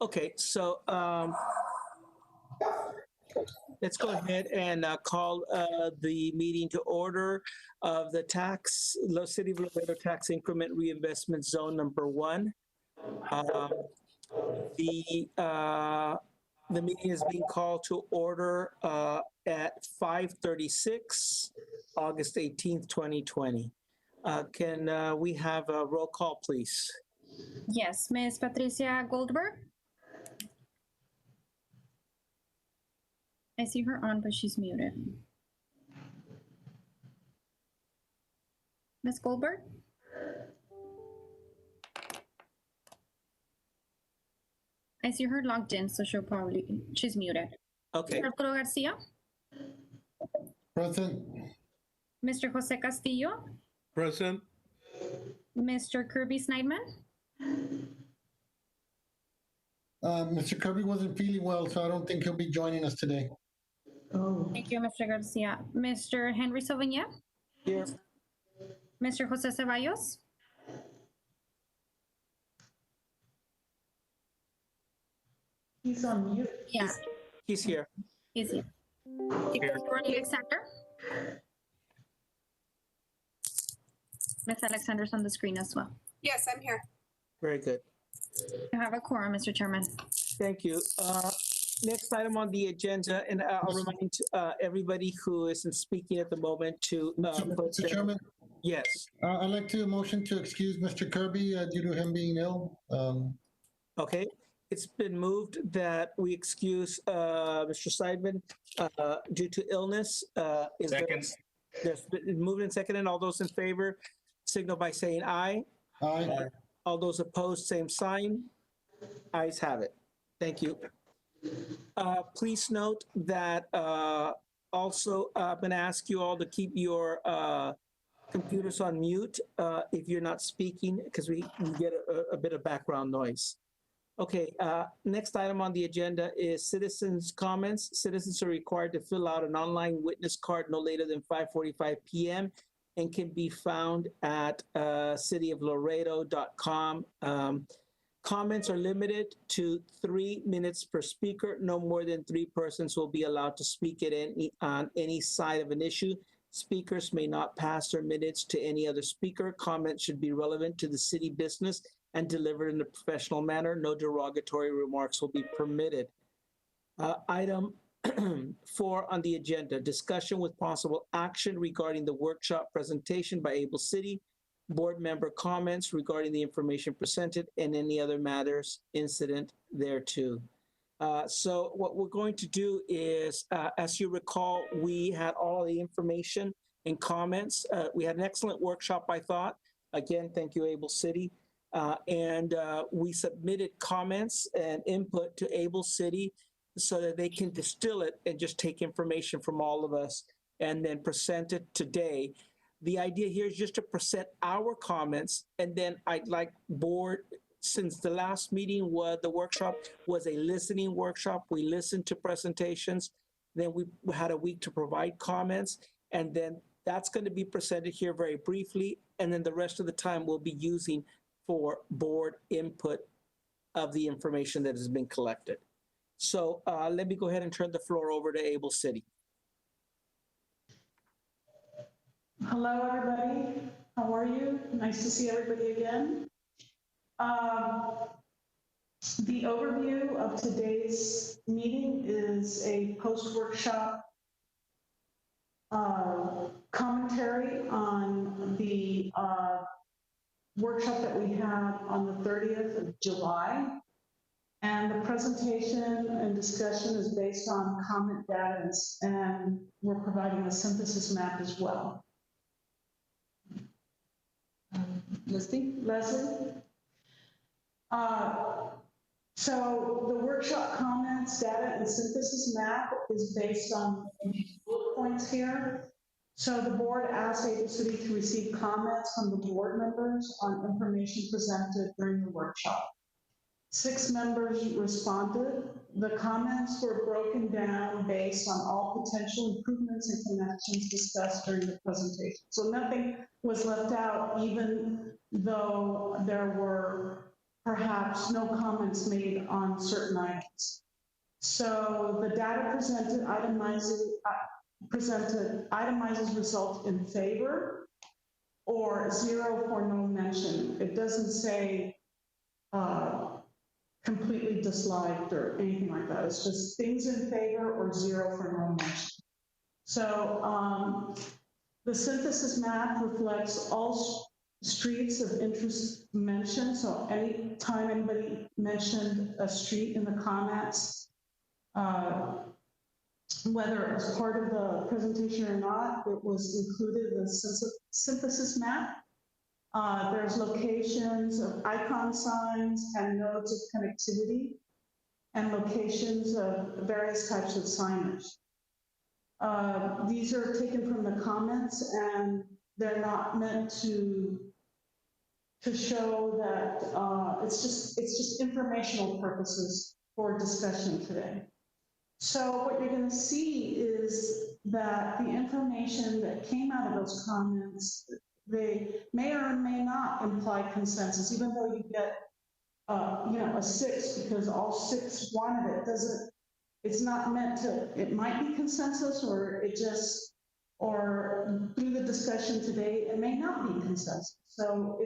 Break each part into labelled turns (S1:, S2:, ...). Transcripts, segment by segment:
S1: Okay, so let's go ahead and call the meeting to order of the City of Laredo Tax Increment Reinvestment Zone number 1. The meeting is being called to order at 5:36, August 18th, 2020. Can we have a roll call, please?
S2: Yes, Ms. Patricia Goldberg. I see her on, but she's muted. Ms. Goldberg? I see her logged in, so she's muted.
S1: Okay.
S2: Arturo Garcia?
S3: Present.
S2: Mr. Jose Castillo?
S4: Present.
S2: Mr. Kirby Snideman?
S3: Mr. Kirby wasn't feeling well, so I don't think he'll be joining us today.
S2: Thank you, Mr. Garcia. Mr. Henry Sauvignon?
S1: Here.
S2: Mr. Jose Ceballos?
S5: He's on mute.
S2: Yeah,
S1: He's here.
S2: he's here. Alexander? Ms. Alexander's on the screen as well.
S5: Yes, I'm here.
S1: Very good.
S2: You have a quorum, Mr. Chairman.
S1: Thank you. Next item on the agenda, and I'll remind everybody who isn't speaking at the moment to
S3: Mr. Chairman,
S1: Yes.
S3: I'd like to motion to excuse Mr. Kirby due to him being ill.
S1: Okay. It's been moved that we excuse Mr. Seidman due to illness.
S4: Second.
S1: There's been moved and seconded. All those in favor signal by saying aye.
S3: Aye.
S1: All those opposed, same sign. Ayes have it. Thank you. Please note that also I'm going to ask you all to keep your computers on mute if you're not speaking, because we get a bit of background noise. Okay, next item on the agenda is citizens' comments. Citizens are required to fill out an online witness card no later than 5:45 p.m. and can be found at cityoflaredo.com. Comments are limited to 3 minutes per speaker. No more than 3 persons will be allowed to speak on any side of an issue. Speakers may not pass their minutes to any other speaker. Comments should be relevant to the city business and delivered in a professional manner. No derogatory remarks will be permitted. Item 4 on the agenda, discussion with possible action regarding the workshop presentation by Able City, board member comments regarding the information presented, and any other matters incident thereto. So what we're going to do is, as you recall, we had all the information and comments. We had an excellent workshop, I thought. Again, thank you, Able City. And we submitted comments and input to Able City so that they can distill it and just take information from all of us and then present it today. The idea here is just to present our comments, and then I'd like board, since the last meeting the workshop was a listening workshop, we listened to presentations, then we had a week to provide comments, and then that's going to be presented here very briefly, and then the rest of the time we'll be using for board input of the information that has been collected. So let me go ahead and turn the floor over to Able City.
S5: Hello, everybody. How are you? Nice to see everybody again. The overview of today's meeting is a post-workshop commentary on the workshop that we had on the 30th of July. And the presentation and discussion is based on comment data, and we're providing a synthesis map as well. Leslie? So the workshop comments, data, and synthesis map is based on these bullet points here. So the board asked Able City to receive comments from the board members on information presented during the workshop. 6 members responded. The comments were broken down based on all potential improvements and connections discussed during the presentation. So nothing was left out, even though there were perhaps no comments made on certain items. So the data itemizes result in favor or 0 for no mention. It doesn't say completely disliked or anything like that. It's just things in favor or 0 for no mention. So the synthesis map reflects all streets of interest mentioned. So anytime anybody mentioned a street in the comments, whether it was part of the presentation or not, it was included in the synthesis map. There's locations of icon signs and nodes of connectivity and locations of various types of signage. These are taken from the comments, and they're not meant to show that it's just informational purposes for discussion today. So what you're going to see is that the information that came out of those comments, they may or may not imply consensus, even though you get a 6 because all 6 wanted it. It's not meant to, it might be consensus, or through the discussion today, it may not be consensus. So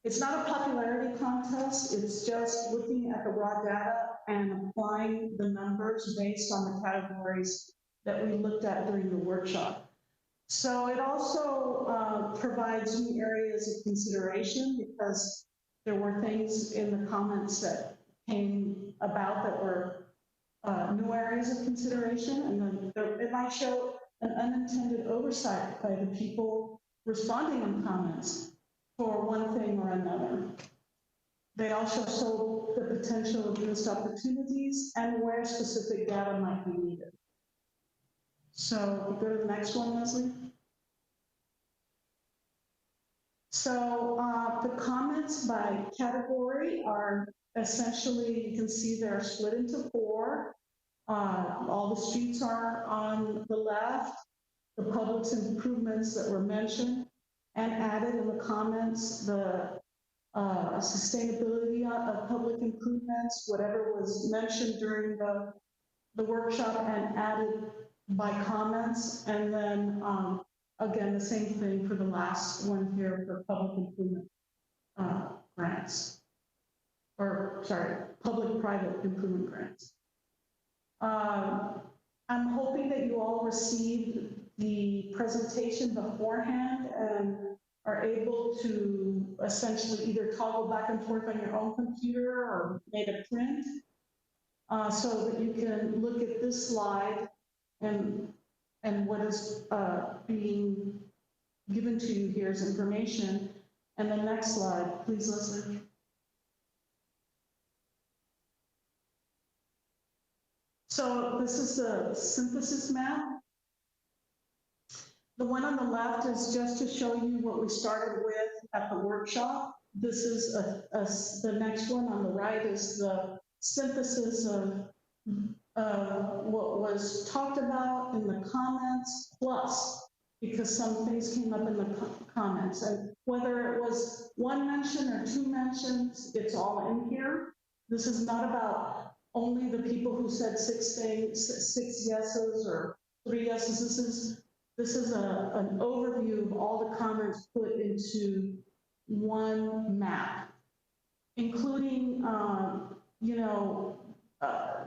S5: it's not a popularity contest. It's just looking at the raw data and applying the numbers based on the categories that we looked at during the workshop. So it also provides new areas of consideration, because there were things in the comments that came about that were new areas of consideration, and then it might show an unintended oversight by the people responding in comments for one thing or another. They also show the potential of missed opportunities and where specific data might be needed. So go to the next one, Leslie. So the comments by category are essentially, you can see they're split into 4. All the streets are on the left, the public's improvements that were mentioned and added in the comments, the sustainability of public improvements, whatever was mentioned during the workshop and added by comments. And then again, the same thing for the last one here for public improvement grants, or sorry, public-private improvement grants. I'm hoping that you all received the presentation beforehand and are able to essentially either toggle back and forth on your own computer or make a print so that you can look at this slide and what is being given to you here is information. And the next slide, please, Leslie. So this is the synthesis map. The one on the left is just to show you what we started with at the workshop. This is the next one on the right is the synthesis of what was talked about in the comments, plus, because some things came up in the comments. And whether it was 1 mention or 2 mentions, it's all in here. This is not about only the people who said 6 things, 6 yeses or 3 yeses. This is an overview of all the comments put into one map, including,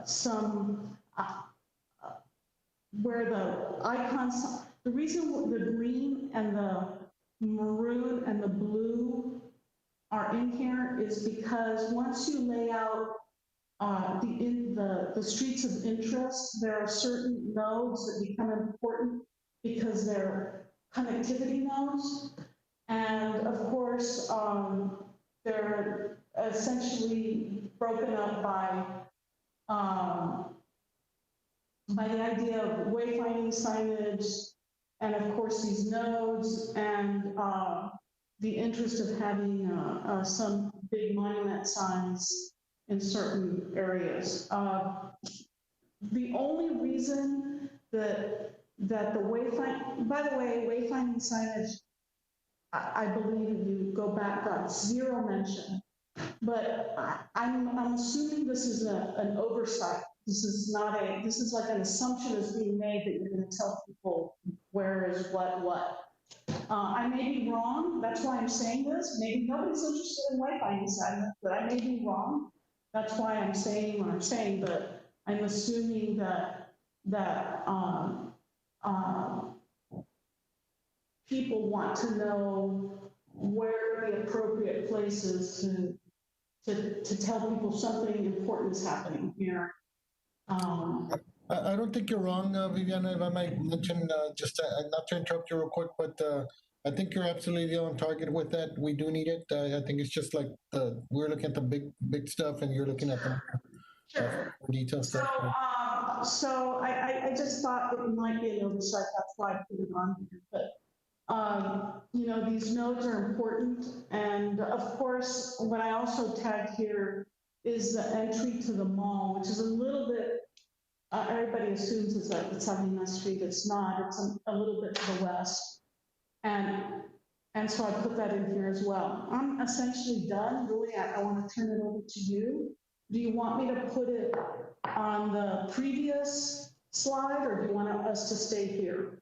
S5: some where the icons, the reason the green and the maroon and the blue are in here is because once you lay out the streets of interest, there are certain nodes that become important because they're connectivity nodes. And of course, they're essentially broken up by the idea of wayfinding signage, and of course these nodes, and the interest of having some big monument signs in certain areas. The only reason that the wayfinding, by the way, wayfinding signage, I believe if you go back, got 0 mention but I'm assuming this is an oversight. This is not this is like an assumption is being made that you're gonna tell people where is what. I may be wrong, that's why I'm saying this. Maybe nobody's interested in wayfinding assignments, but I may be wrong. That's why I'm saying what I'm saying, but I'm assuming that people want to know where the appropriate places to tell people something important is happening here.
S3: I don't think you're wrong, Viviana, if I might mention, not to interrupt you real quick, but I think you're absolutely on target with that. We do need it. I think it's just like we're looking at the big stuff and you're looking at the
S5: Sure.
S3: detailed
S5: So,
S3: stuff.
S5: so I just thought it might be an oversight, that's why I put it on here, but you know, these nodes are important. And of course, what I also tagged here is the entry to the mall, which is a little bit, everybody assumes it's like it's on Lima Street. It's not, it's a little bit to the west. And so I put that in here as well. I'm essentially done. Really, I want to turn it over to you. Do you want me to put it on the previous slide, or do you want us to stay here?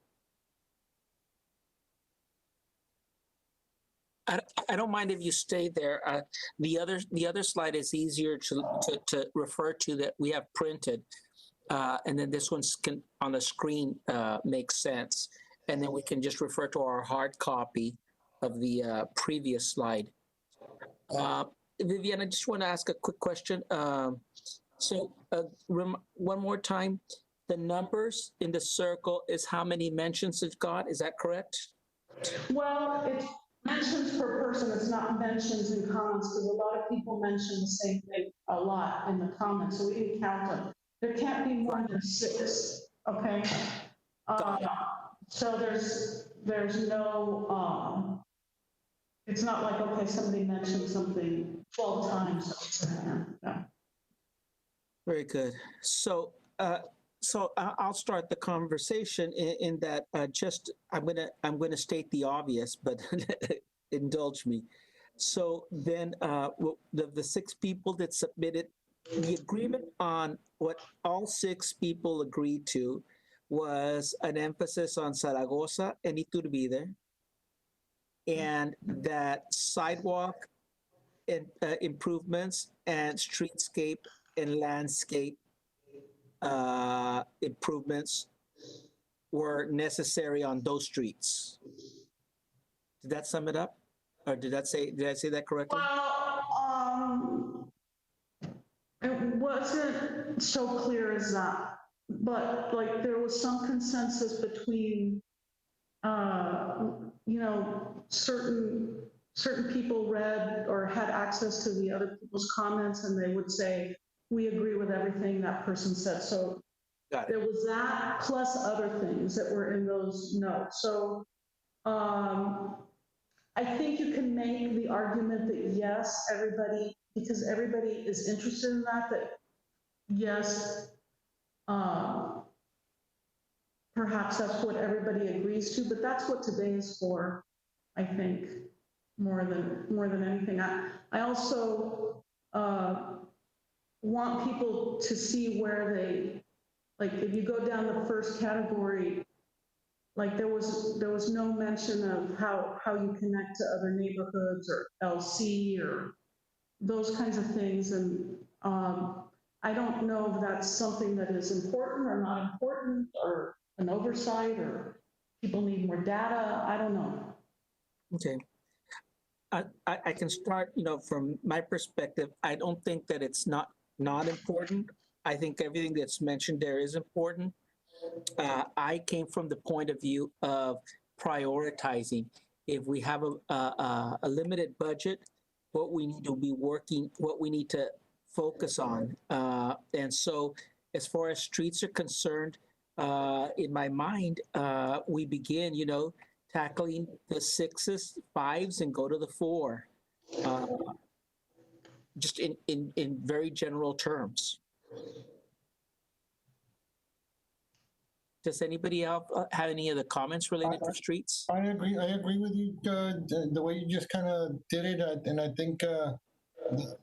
S1: I don't mind if you stay there. The other slide is easier to refer to that we have printed, and then this one's on the screen makes sense, and then we can just refer to our hard copy of the previous slide. Vivian, I just want to ask a quick question. One more time, the numbers in the circle is how many mentions it's got. Is that correct?
S5: Well, it's mentions per person, it's not mentions in comments, because a lot of people mention the same thing a lot in the comments, so we didn't count them. There can't be more than 6, okay? So there's no, it's not like, okay, somebody mentioned something 12 times. No.
S1: Very good. So I'll start the conversation in that I'm gonna state the obvious, but indulge me. So then the 6 people that submitted the agreement on what all 6 people agreed to was an emphasis on Zaragoza and Iturbide, and that sidewalk and improvements and streetscape and landscape improvements were necessary on those streets. Did that sum it up? Or did I say that correctly?
S5: Well, it wasn't so clear as that, but like there was some consensus between, you know, certain people read or had access to the other people's comments, and they would say, we agree with everything that person said. So there was that plus other things that were in those notes. So I think you can make the argument that yes, everybody, because everybody is interested in that yes, perhaps that's what everybody agrees to, but that's what today is for, I think, more than anything. I also want people to see where they, like, if you go down the first category, like there was no mention of how you connect to other neighborhoods or LC or those kinds of things. And I don't know if that's something that is important or not important, or an oversight, or people need more data. I don't know.
S1: Okay. I can start, you know, from my perspective. I don't think that it's not important. I think everything that's mentioned there is important. I came from the point of view of prioritizing. If we have a limited budget, what we need to be working, what we need to focus on. And so as far as streets are concerned, in my mind, we begin, you know, tackling the 6s, 5s, and go to the 4, just in very general terms. Does anybody else have any other comments related to streets?
S3: I agree with you, the way you just kind of did it, and I think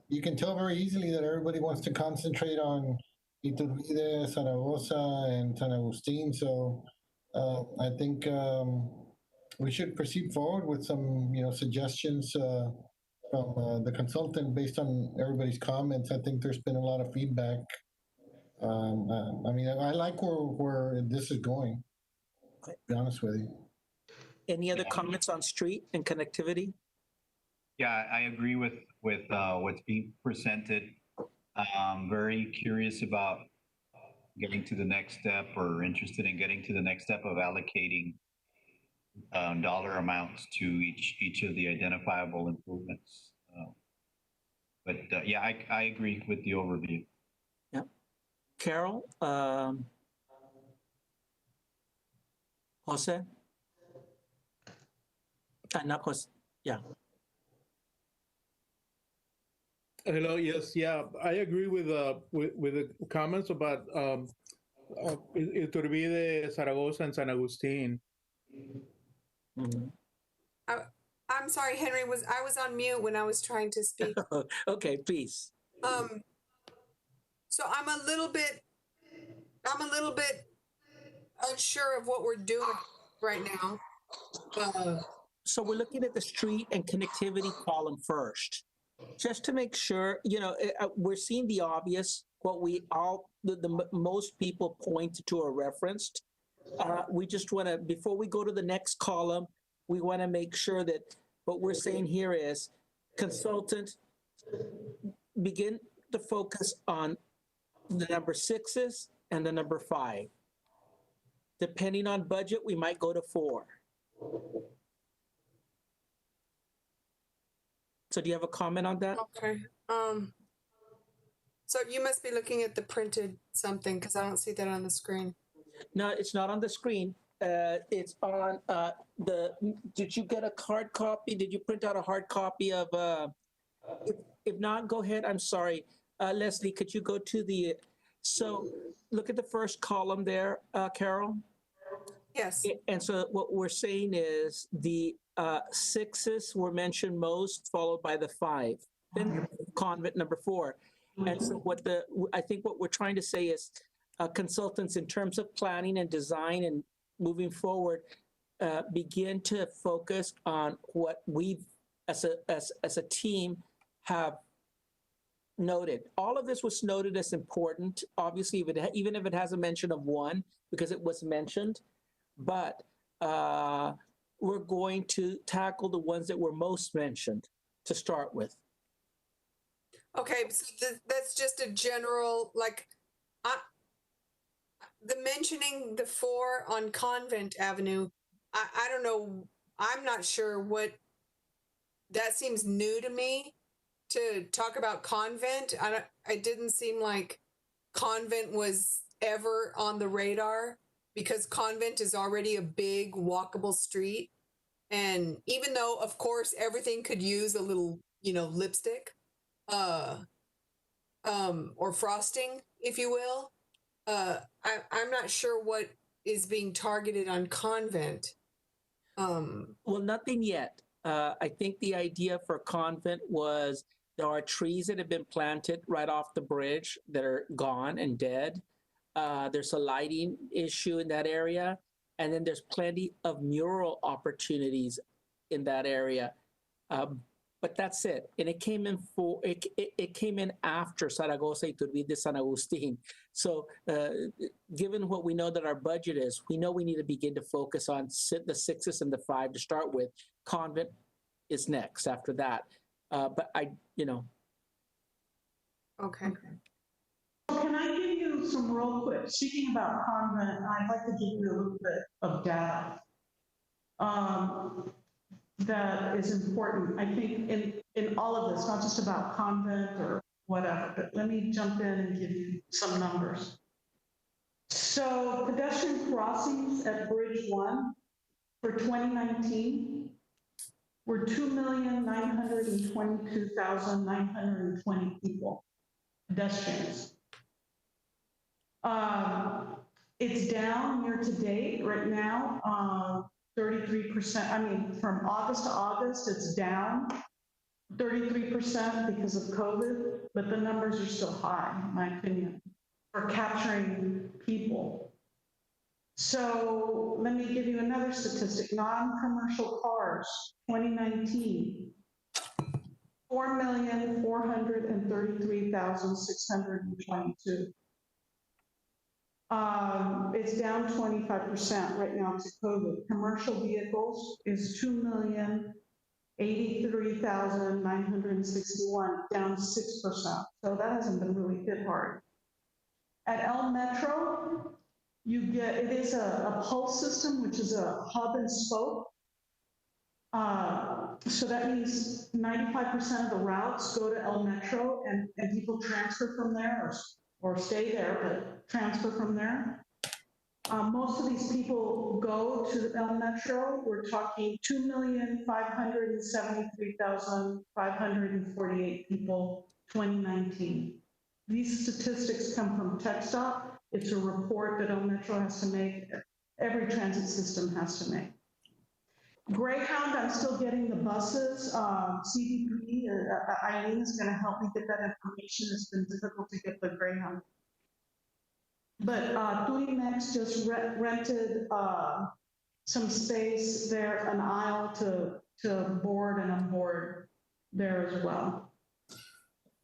S3: you can tell very easily that everybody wants to concentrate on Iturbide, Zaragoza, and San Agustin. So I think we should proceed forward with some, suggestions from the consultant based on everybody's comments. I think there's been a lot of feedback. I mean, I like where this is going, to be honest with you.
S1: Any other comments on street and connectivity?
S6: Yeah, I agree with what's being presented. Very curious about getting to the next step, or interested in getting to the next step of allocating dollar amounts to each of the identifiable improvements. But yeah, I agree with the overview.
S1: Yeah. Carol, Jose? Not Jose. Yeah.
S4: Hello. Yes. Yeah. I agree with the comments about Iturbide, Zaragoza, and San Agustin.
S1: Mhm.
S7: I'm sorry, Henry. I was on mute when I was trying to speak.
S1: Okay, please.
S7: So I'm a little bit unsure of what we're doing right now.
S1: So we're looking at the street and connectivity column first, just to make sure, we're seeing the obvious, what we all, the most people point to or referenced. We just want to, before we go to the next column, we want to make sure that what we're saying here is consultant, begin to focus on the number 6s and the number 5. Depending on budget, we might go to 4. So do you have a comment on that?
S7: Okay. So you must be looking at the printed something, because I don't see that on the screen.
S1: No, it's not on the screen. It's on did you get a hard copy? Did you print out a hard copy of, if not, go ahead. I'm sorry. Leslie, could you go to so look at the first column there, Carol?
S7: Yes.
S1: And so what we're saying is the 6s were mentioned most, followed by the 5, then convent number 4. And so I think what we're trying to say is consultants, in terms of planning and design and moving forward, begin to focus on what we've, as a team, have noted. All of this was noted as important, obviously, even if it has a mention of 1, because it was mentioned, but we're going to tackle the ones that were most mentioned to start with.
S7: Okay, so that's just a general, the mentioning the 4 on Convent Avenue, I don't know, I'm not sure that seems new to me, to talk about Convent. It didn't seem like Convent was ever on the radar, because Convent is already a big walkable street. And even though, of course, everything could use a little, lipstick, or frosting, if you will, I'm not sure what is being targeted on Convent.
S1: Well, nothing yet. I think the idea for Convent was there are trees that have been planted right off the bridge that are gone and dead. There's a lighting issue in that area. And then there's plenty of mural opportunities in that area. But that's it. And it came in it came in after Zaragoza, Iturbide, San Agustin. So given what we know that our budget is, we know we need to begin to focus on the 6s and the 5 to start with. Convent is next after that. But
S7: Okay.
S5: Can I give you some real quick, speaking about Convent, I'd like to give you a little bit of data that is important. I think in all of this, not just about Convent or whatever, but let me jump in and give you some numbers. So pedestrian crossings at Bridge 1 for 2019 were 2,922,920 people, pedestrians. It's down year to date right now, 33%. I mean, from August to August, it's down 33% because of COVID, but the numbers are still high, in my opinion, for capturing people. So let me give you another statistic. Non-commercial cars, 2019, 4,433,622. It's down 25% right now to COVID. Commercial vehicles is 2,083,961, down 6%. So that hasn't been really hit hard. At El Metro, it is a pulse system, which is a hub and spoke. So that means 95% of the routes go to El Metro and people transfer from there or stay there, but transfer from there. Most of these people go to the El Metro. We're talking 2,573,548 people, 2019. These statistics come from TechStop. It's a report that El Metro has to make, every transit system has to make. Greyhound, I'm still getting the buses. CDP, Eileen is going to help me get that information. It's been difficult to get the Greyhound. But Turimex just rented some space there, an aisle to board and unboard there as well.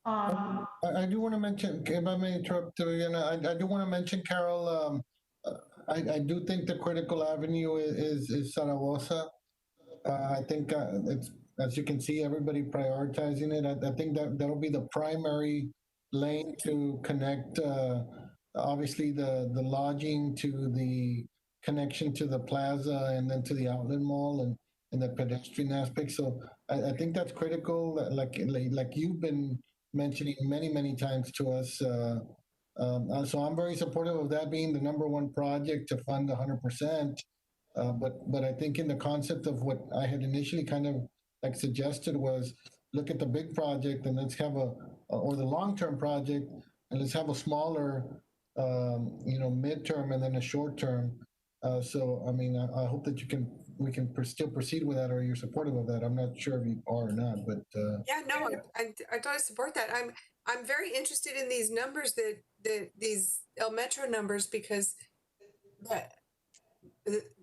S3: I do want to mention, if I may interrupt, I do want to mention, Carol, I do think the critical avenue is Zaragoza. I think it's, as you can see, everybody prioritizing it. I think that'll be the primary lane to connect, obviously, the lodging to the connection to the plaza and then to the outlet mall and the pedestrian aspect. So I think that's critical, like you've been mentioning many times to us. So I'm very supportive of that being the #1 project to fund 100%. But I think in the concept of what I had initially kind of like suggested was look at the big project and let's have or the long-term project and let's have a smaller, midterm and then a short term. So I mean, I hope that we can still proceed with that, or you're supportive of that. I'm not sure if you are or not, but
S7: yeah, no, I totally support that. I'm very interested in these numbers that these El Metro numbers, because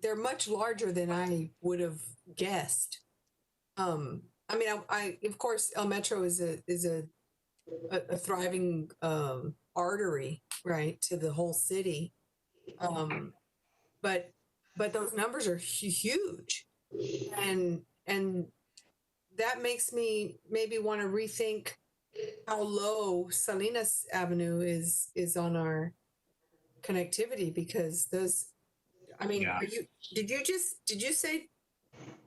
S7: they're much larger than I would have guessed. I mean, I of course El Metro is a thriving artery, right, to the whole city. But those numbers are huge, and that makes me maybe want to rethink how low Salinas Avenue is on our connectivity, because those, I mean,
S6: Yeah.
S7: did you say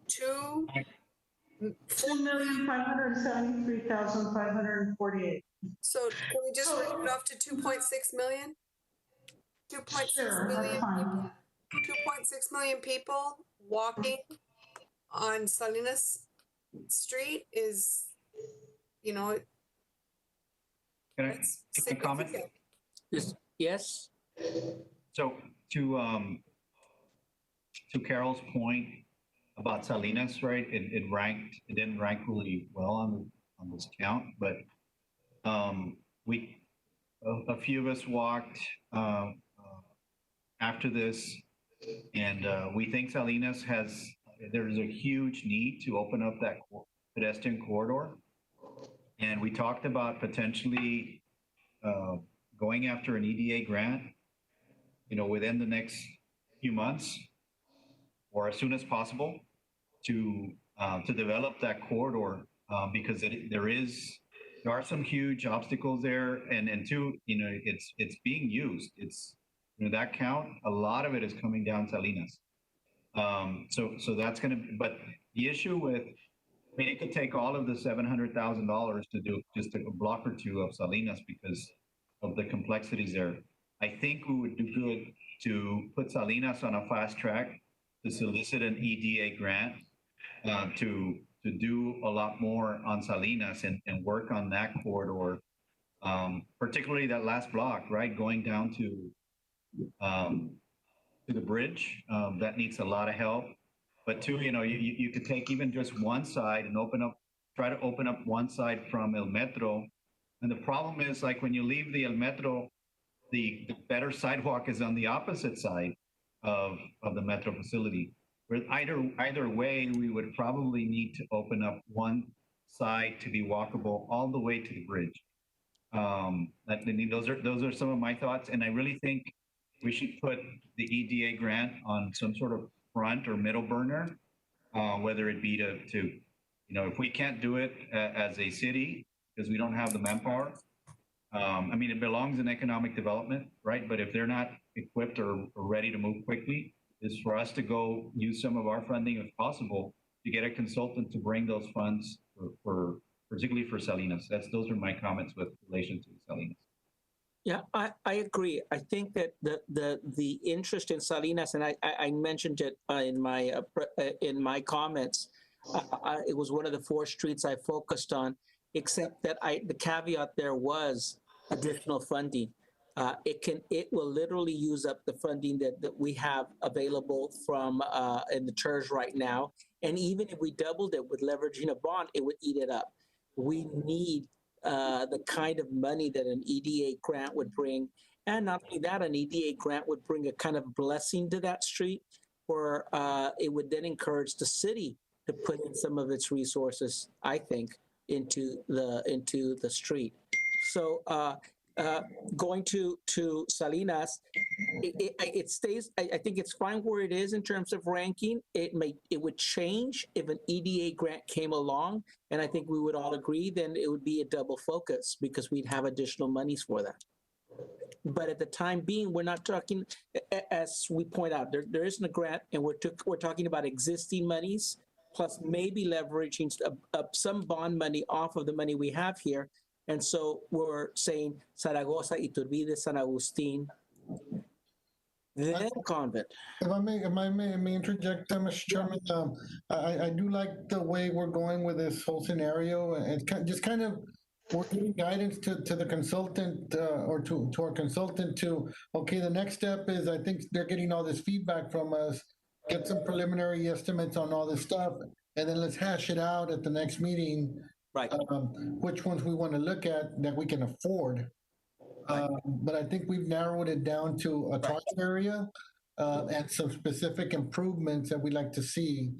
S5: 2,573,548.
S7: so can we just round it off to 2.6 million? 2.6
S5: Sure, that's
S7: million
S5: fine.
S7: people. 2.6 million people walking on Salinas Street is,
S6: Can I
S7: it's
S6: make a comment?
S7: significant.
S1: Yes.
S6: So to Carol's point about Salinas, right? It didn't rank really well on this count, but a few of us walked after this, and we think Salinas there's a huge need to open up that pedestrian corridor, and we talked about potentially going after an EDA grant, within the next few months or as soon as possible to develop that corridor, because there are some huge obstacles there, and two, it's being used. It's that count, a lot of it is coming down Salinas. So that's gonna. But the issue with, I mean, it could take all of the $700,000 to do just a block or two of Salinas because of the complexities there. I think we would do good to put Salinas on a fast track to solicit an EDA grant to do a lot more on Salinas and work on that corridor, particularly that last block, right, going down to the bridge. That needs a lot of help. But two, you could take even just one side and open up try to open up one side from El Metro. And the problem is, like, when you leave the El Metro, the better sidewalk is on the opposite side of the Metro facility. Where either way, we would probably need to open up one side to be walkable all the way to the bridge. Those are some of my thoughts, and I really think we should put the EDA grant on some sort of front or middle burner, whether it be to if we can't do it as a city because we don't have the manpower. I mean, it belongs in economic development, right? But if they're not equipped or ready to move quickly, is for us to go use some of our funding if possible to get a consultant to bring those funds for particularly for Salinas. Those are my comments with relation to Salinas.
S1: Yeah, I agree. I think that the interest in Salinas, and I mentioned it in my comments. It was one of the 4 streets I focused on, except that the caveat there was additional funding. It will literally use up the funding that we have available from in the TIRZ right now, and even if we doubled it with leveraging a bond, it would eat it up. We need the kind of money that an EDA grant would bring. And not only that, an EDA grant would bring a kind of blessing to that street where it would then encourage the city to put in some of its resources, I think, into the street. So going to Salinas, it stays. I think it's fine where it is in terms of ranking. It would change if an EDA grant came along, and I think we would all agree. Then it would be a double focus because we'd have additional monies for that. But at the time being, we're not talking, as we point out, there isn't a grant, and we're talking about existing monies plus maybe leveraging some bond money off of the money we have here. And so we're saying Zaragoza, Iturbide, San Agustin, then convent.
S3: If I may interject, Mr. Chairman, I do like the way we're going with this whole scenario, and just kind of we're giving guidance to the consultant or to our consultant to, okay, the next step is, I think they're getting all this feedback from us, get some preliminary estimates on all this stuff, and then let's hash it out at the next meeting.
S1: Right.
S3: Which ones we want to look at that we can afford. But I think we've narrowed it down to a target area and some specific improvements that we'd like to see.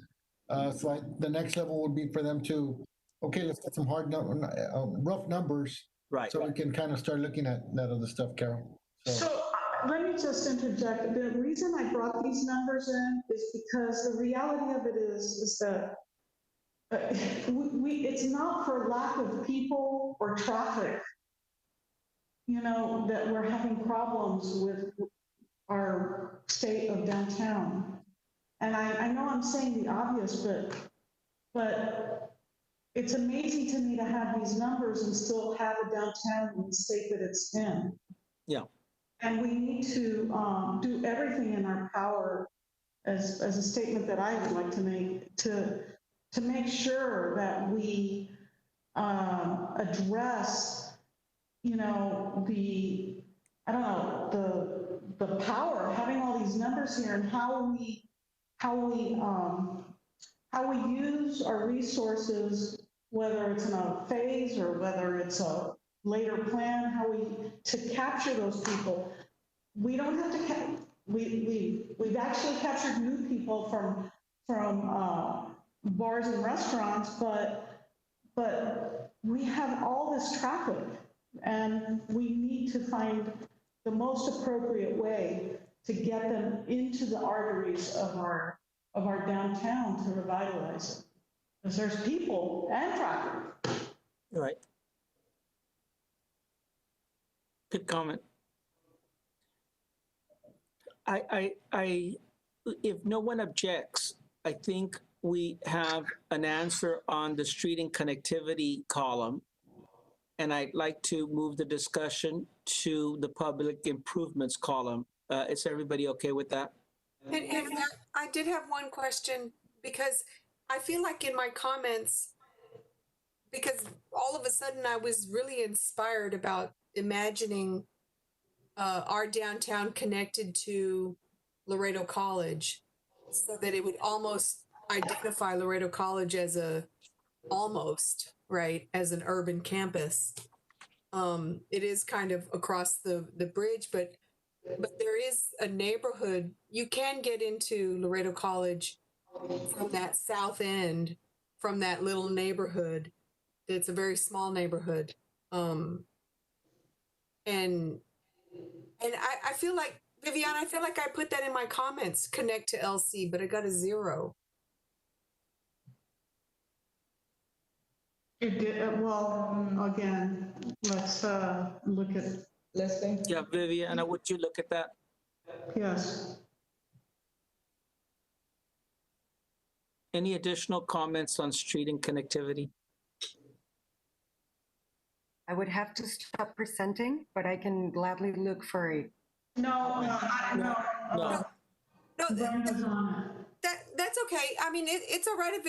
S3: So the next level would be for them to, okay, let's get some rough numbers.
S1: Right.
S3: So we can kind of start looking at that other stuff, Carol.
S5: So let me just interject. The reason I brought these numbers in is because the reality of it is that it's not for lack of people or traffic, that we're having problems with our state of downtown. And I know I'm saying the obvious, but it's amazing to me to have these numbers and still have a downtown in the state that it's in.
S1: Yeah.
S5: And we need to do everything in our power, as a statement that I would like to make, to make sure that we address, the power of having all these numbers here and how we use our resources, whether it's in a phase or whether it's a later plan, to capture those people. We don't have to we've actually captured new people from bars and restaurants, but we have all this traffic, and we need to find the most appropriate way to get them into the arteries of our downtown to revitalize it. Because there's people and traffic.
S1: Right. Good comment. If no one objects, I think we have an answer on the street and connectivity column. And I'd like to move the discussion to the public improvements column. Is everybody okay with that?
S7: And I did have one question, because I feel like in my comments, because all of a sudden I was really inspired about imagining our downtown connected to Laredo College, so that it would almost identify Laredo College as a almost, right, as an urban campus. It is kind of across the bridge, but there is a neighborhood. You can get into Laredo College from that south end, from that little neighborhood. It's a very small neighborhood. And I feel like, Viviana, I feel like I put that in my comments, connect to LC, but I got a 0.
S5: It did, well, again, let's look at,
S8: Leslie?
S1: Yeah, Viviana, would you look at that?
S5: yes.
S1: Any additional comments on street and connectivity?
S9: I would have to stop presenting, but I can gladly look for it.
S5: No,
S1: No.
S7: No,
S5: Brenda's on
S7: that's okay. I mean, it's all right if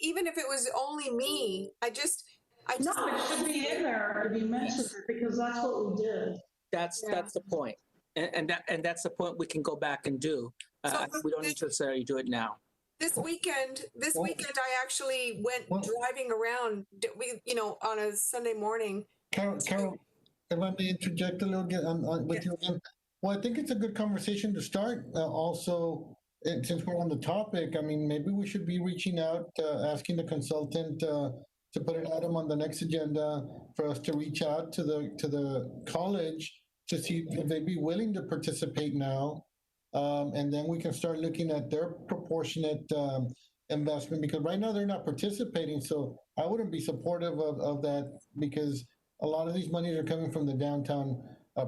S7: even if it was only me. I just
S5: it. No, it should be in there to be mentioned because that's what we did.
S1: That's
S7: Yeah.
S1: the point, and that's the point we can go back and do.
S7: So
S1: We don't necessarily do it now.
S7: this weekend, I actually went driving around. On a Sunday morning.
S3: Carol, if I may interject a little bit with you again. Well, I think it's a good conversation to start. Also, since we're on the topic, I mean, maybe we should be reaching out, asking the consultant to put an item on the next agenda for us to reach out to the college to see if they'd be willing to participate now. And then we can start looking at their proportionate investment, because right now they're not participating. So I wouldn't be supportive of that, because a lot of these monies are coming from the downtown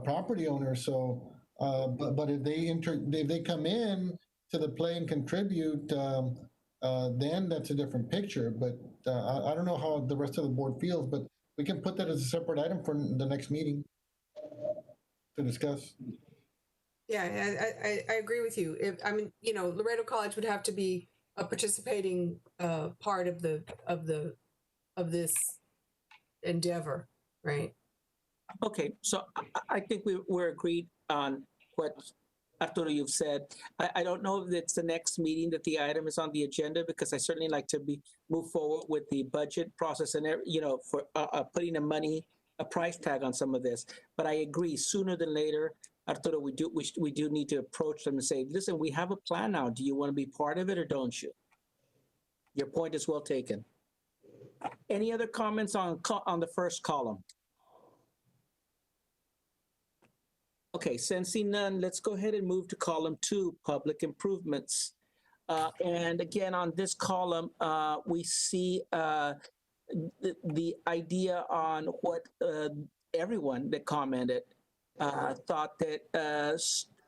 S3: property owners. So, but if they come in to the play and contribute, then that's a different picture. But I don't know how the rest of the board feels, but we can put that as a separate item for the next meeting to discuss.
S7: Yeah, I agree with you. Laredo College would have to be a participating part of this endeavor, right?
S1: Okay, so I think we're agreed on what Arturo you've said. I don't know if it's the next meeting that the item is on the agenda, because I certainly like to move forward with the budget process and for putting a price tag on some of this. But I agree, sooner than later, Arturo, we do need to approach them and say, listen, we have a plan now. Do you want to be part of it or don't you? Your point is well taken. Any other comments on the first column? Okay, sensing none, let's go ahead and move to column 2, public improvements. And again, on this column, we see the idea on what everyone that commented thought that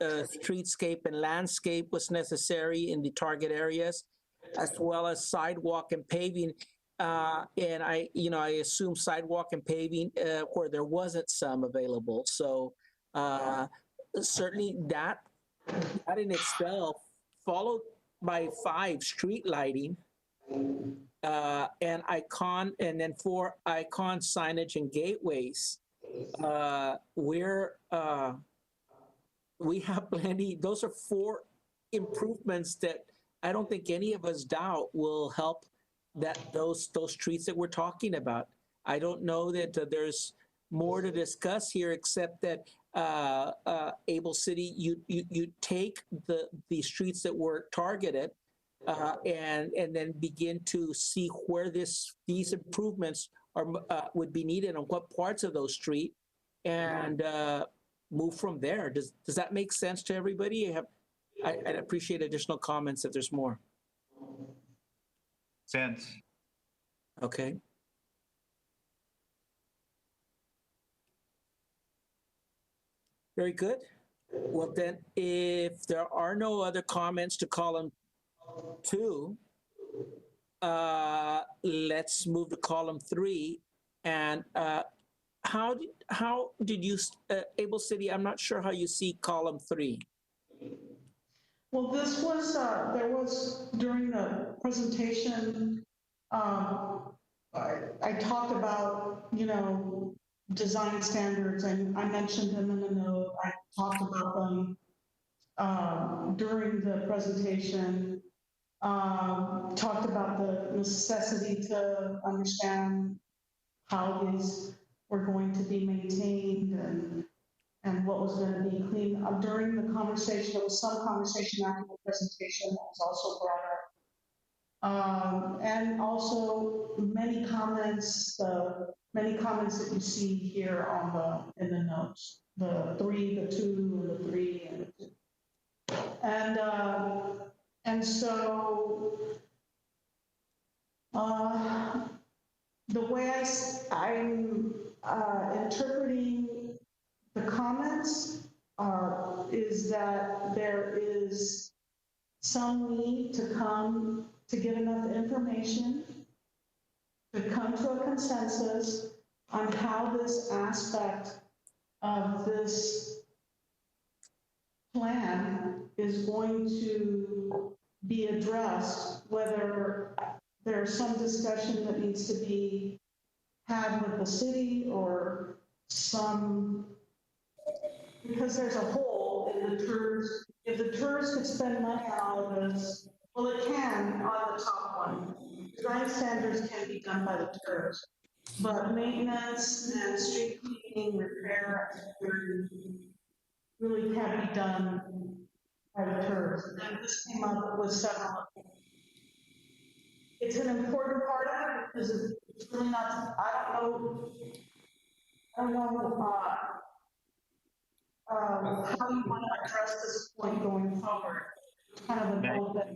S1: streetscape and landscape was necessary in the target areas, as well as sidewalk and paving. And I assume sidewalk and paving where there wasn't some available. So certainly that in itself, followed by 5, street lighting, and then 4, icon signage and gateways. We have plenty. Those are 4 improvements that I don't think any of us doubt will help those streets that we're talking about. I don't know that there's more to discuss here, except that Able City, you take the streets that were targeted and then begin to see where these improvements would be needed on what parts of those streets, and move from there. Does that make sense to everybody? I'd appreciate additional comments if there's more.
S6: Sense.
S1: Okay. Very good. Well, then, if there are no other comments to column 2, let's move to column 3. And how did you, Able City, I'm not sure how you see column 3.
S5: Well, this was, there was, during the presentation, I talked about, design standards, and I mentioned them in the note. I talked about them during the presentation. talked about the necessity to understand how these were going to be maintained and what was going to be clean. During the conversation, there was some conversation after the presentation that was also brought up. And also many comments that you see here in the notes, the 3, the 2, and the 3, and the 2. And so the way I'm interpreting the comments is that there is some need to get enough information to come to a consensus on how this aspect of this plan is going to be addressed, whether there's some discussion that needs to be had with the city or because there's a hole in the TIRZ. If the TIRZ could spend money on all of this, well, it can on the top one. Design standards can be done by the TIRZ, but maintenance and street cleaning, repair, really can't be done by the TIRZ. And this came up with several. It's an important part of it because it's really not, I don't know how you want to address this point going forward. It's kind of an open.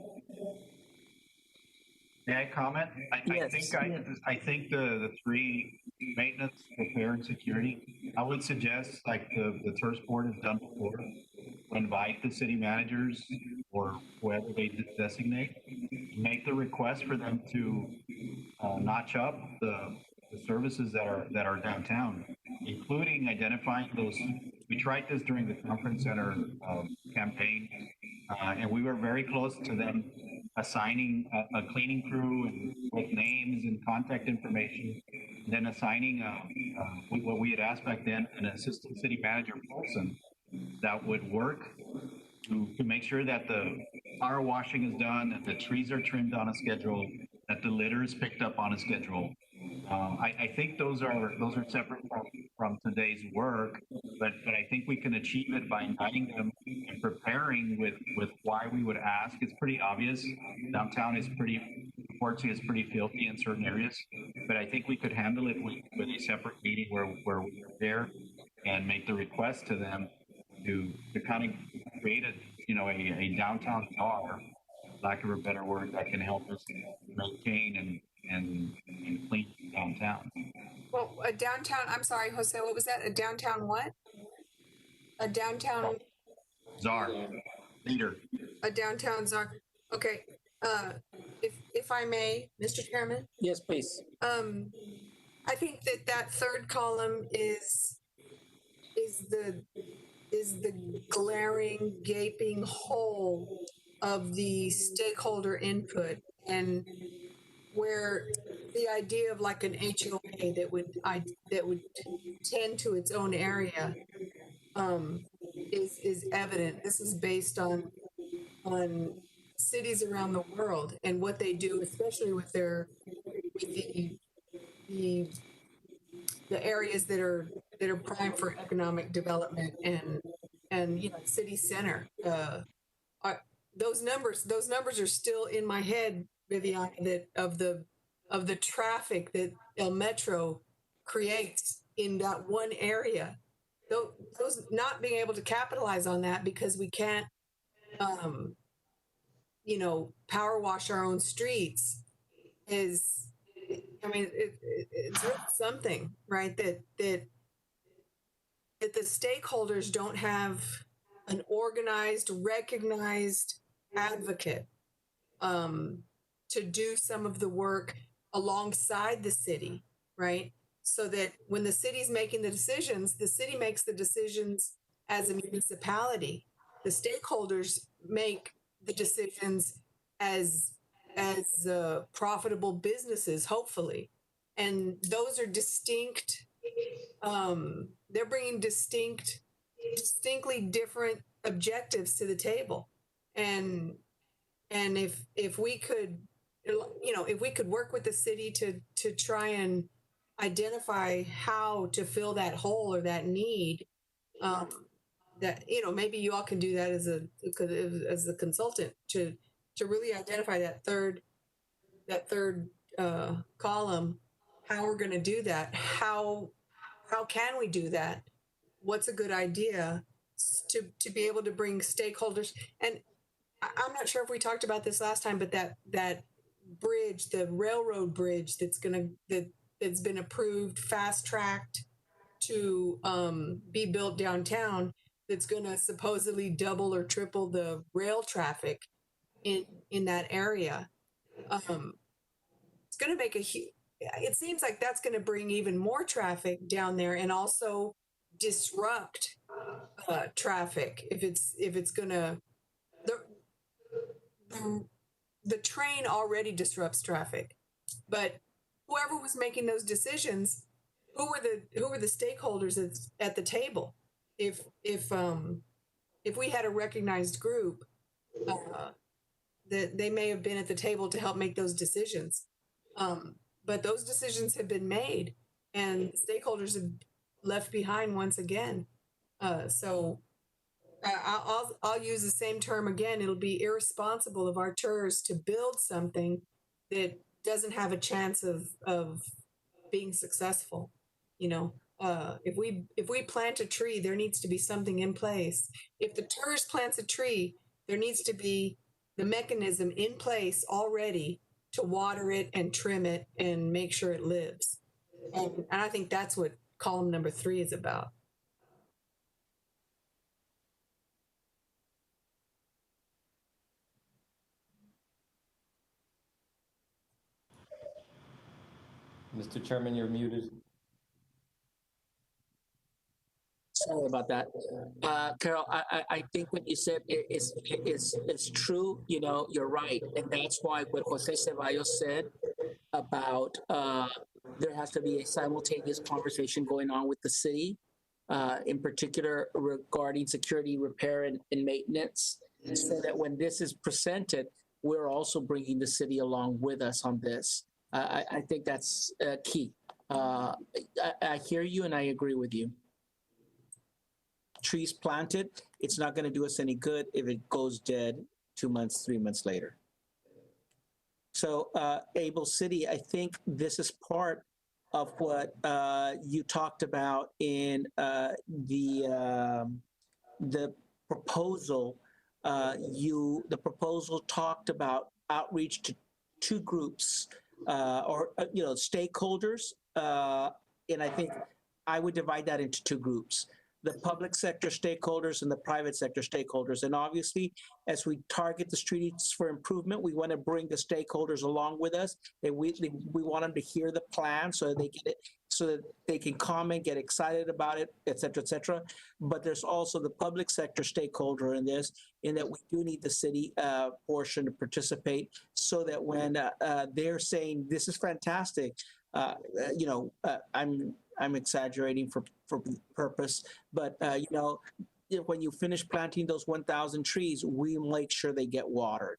S6: May I comment?
S1: Yes.
S6: I think the 3, maintenance, repair, and security, I would suggest, like the TIRZ board has done before, invite the city managers or whoever they designate, make the request for them to notch up the services that are downtown, including identifying those. We tried this during the conference center campaign, and we were very close to them assigning a cleaning crew and with names and contact information, and then assigning what we had asked back then, an assistant city manager person that would work to make sure that the power washing is done, that the trees are trimmed on a schedule, that the litter is picked up on a schedule. I think those are separate from today's work, but I think we can achieve it by inviting them and preparing with why we would ask. It's pretty obvious. Downtown is unfortunately, it's pretty filthy in certain areas, but I think we could handle it with a separate meeting where we're there and make the request to them to kind of create a downtown bar, lack of a better word, that can help us maintain and clean downtown.
S7: Well, a downtown, I'm sorry, Jose, what was that? A downtown what? A downtown
S6: Czar, leader.
S7: A downtown czar. Okay. If I may, Mr. Chairman.
S1: Yes, please.
S7: I think that third column is the glaring, gaping hole of the stakeholder input, and where the idea of like an HOA that would tend to its own area is evident. This is based on cities around the world and what they do, especially with the areas that are prime for economic development and city center. Those numbers are still in my head, Vivian, that of the traffic that El Metro creates in that one area. Those not being able to capitalize on that because we can't power wash our own streets is, I mean, it's really something, right? That the stakeholders don't have an organized, recognized advocate to do some of the work alongside the city, right? So that when the city's making the decisions, the city makes the decisions as a municipality. The stakeholders make the decisions as profitable businesses, hopefully. And those are distinct. They're bringing distinctly different objectives to the table. And And if we could, if we could work with the city to try and identify how to fill that hole or that need, that maybe you all can do that as a consultant to really identify that third column, how we're going to do that, how can we do that, what's a good idea to be able to bring stakeholders. And I'm not sure if we talked about this last time, but that bridge, the railroad bridge that's been approved, fast tracked to be built downtown, that's going to supposedly double or triple the rail traffic in that area. It's going to make it seems like that's going to bring even more traffic down there and also disrupt traffic if it's going to the train already disrupts traffic, but whoever was making those decisions, who were the stakeholders at the table? If we had a recognized group, that they may have been at the table to help make those decisions, but those decisions have been made, and stakeholders have left behind once again. So I'll use the same term again. It'll be irresponsible of our TIRZ to build something that doesn't have a chance of being successful. If we plant a tree, there needs to be something in place. If the TIRZ plants a tree, there needs to be the mechanism in place already to water it and trim it and make sure it lives. And I think that's what column number 3 is about.
S8: Mr. Chairman, you're muted.
S1: Sorry about that. Carol, I think what you said is true. You're right. And that's why what Jose Ceballos said about there has to be a simultaneous conversation going on with the city, in particular regarding security, repair, and maintenance, so that when this is presented, we're also bringing the city along with us on this. I think that's key. I hear you and I agree with you. Trees planted, it's not going to do us any good if it goes dead 2 months, 3 months later. So Able City, I think this is part of what you talked about in the proposal. The proposal talked about outreach to two groups or stakeholders, and I think I would divide that into two groups: the public sector stakeholders and the private sector stakeholders. And obviously, as we target the streets for improvement, we want to bring the stakeholders along with us. And we want them to hear the plan so that they get it, so that they can comment, get excited about it, et cetera, et cetera. But there's also the public sector stakeholder in this, in that we do need the city portion to participate, so that when they're saying this is fantastic, I'm exaggerating for purpose, but when you finish planting those 1,000 trees, we make sure they get watered,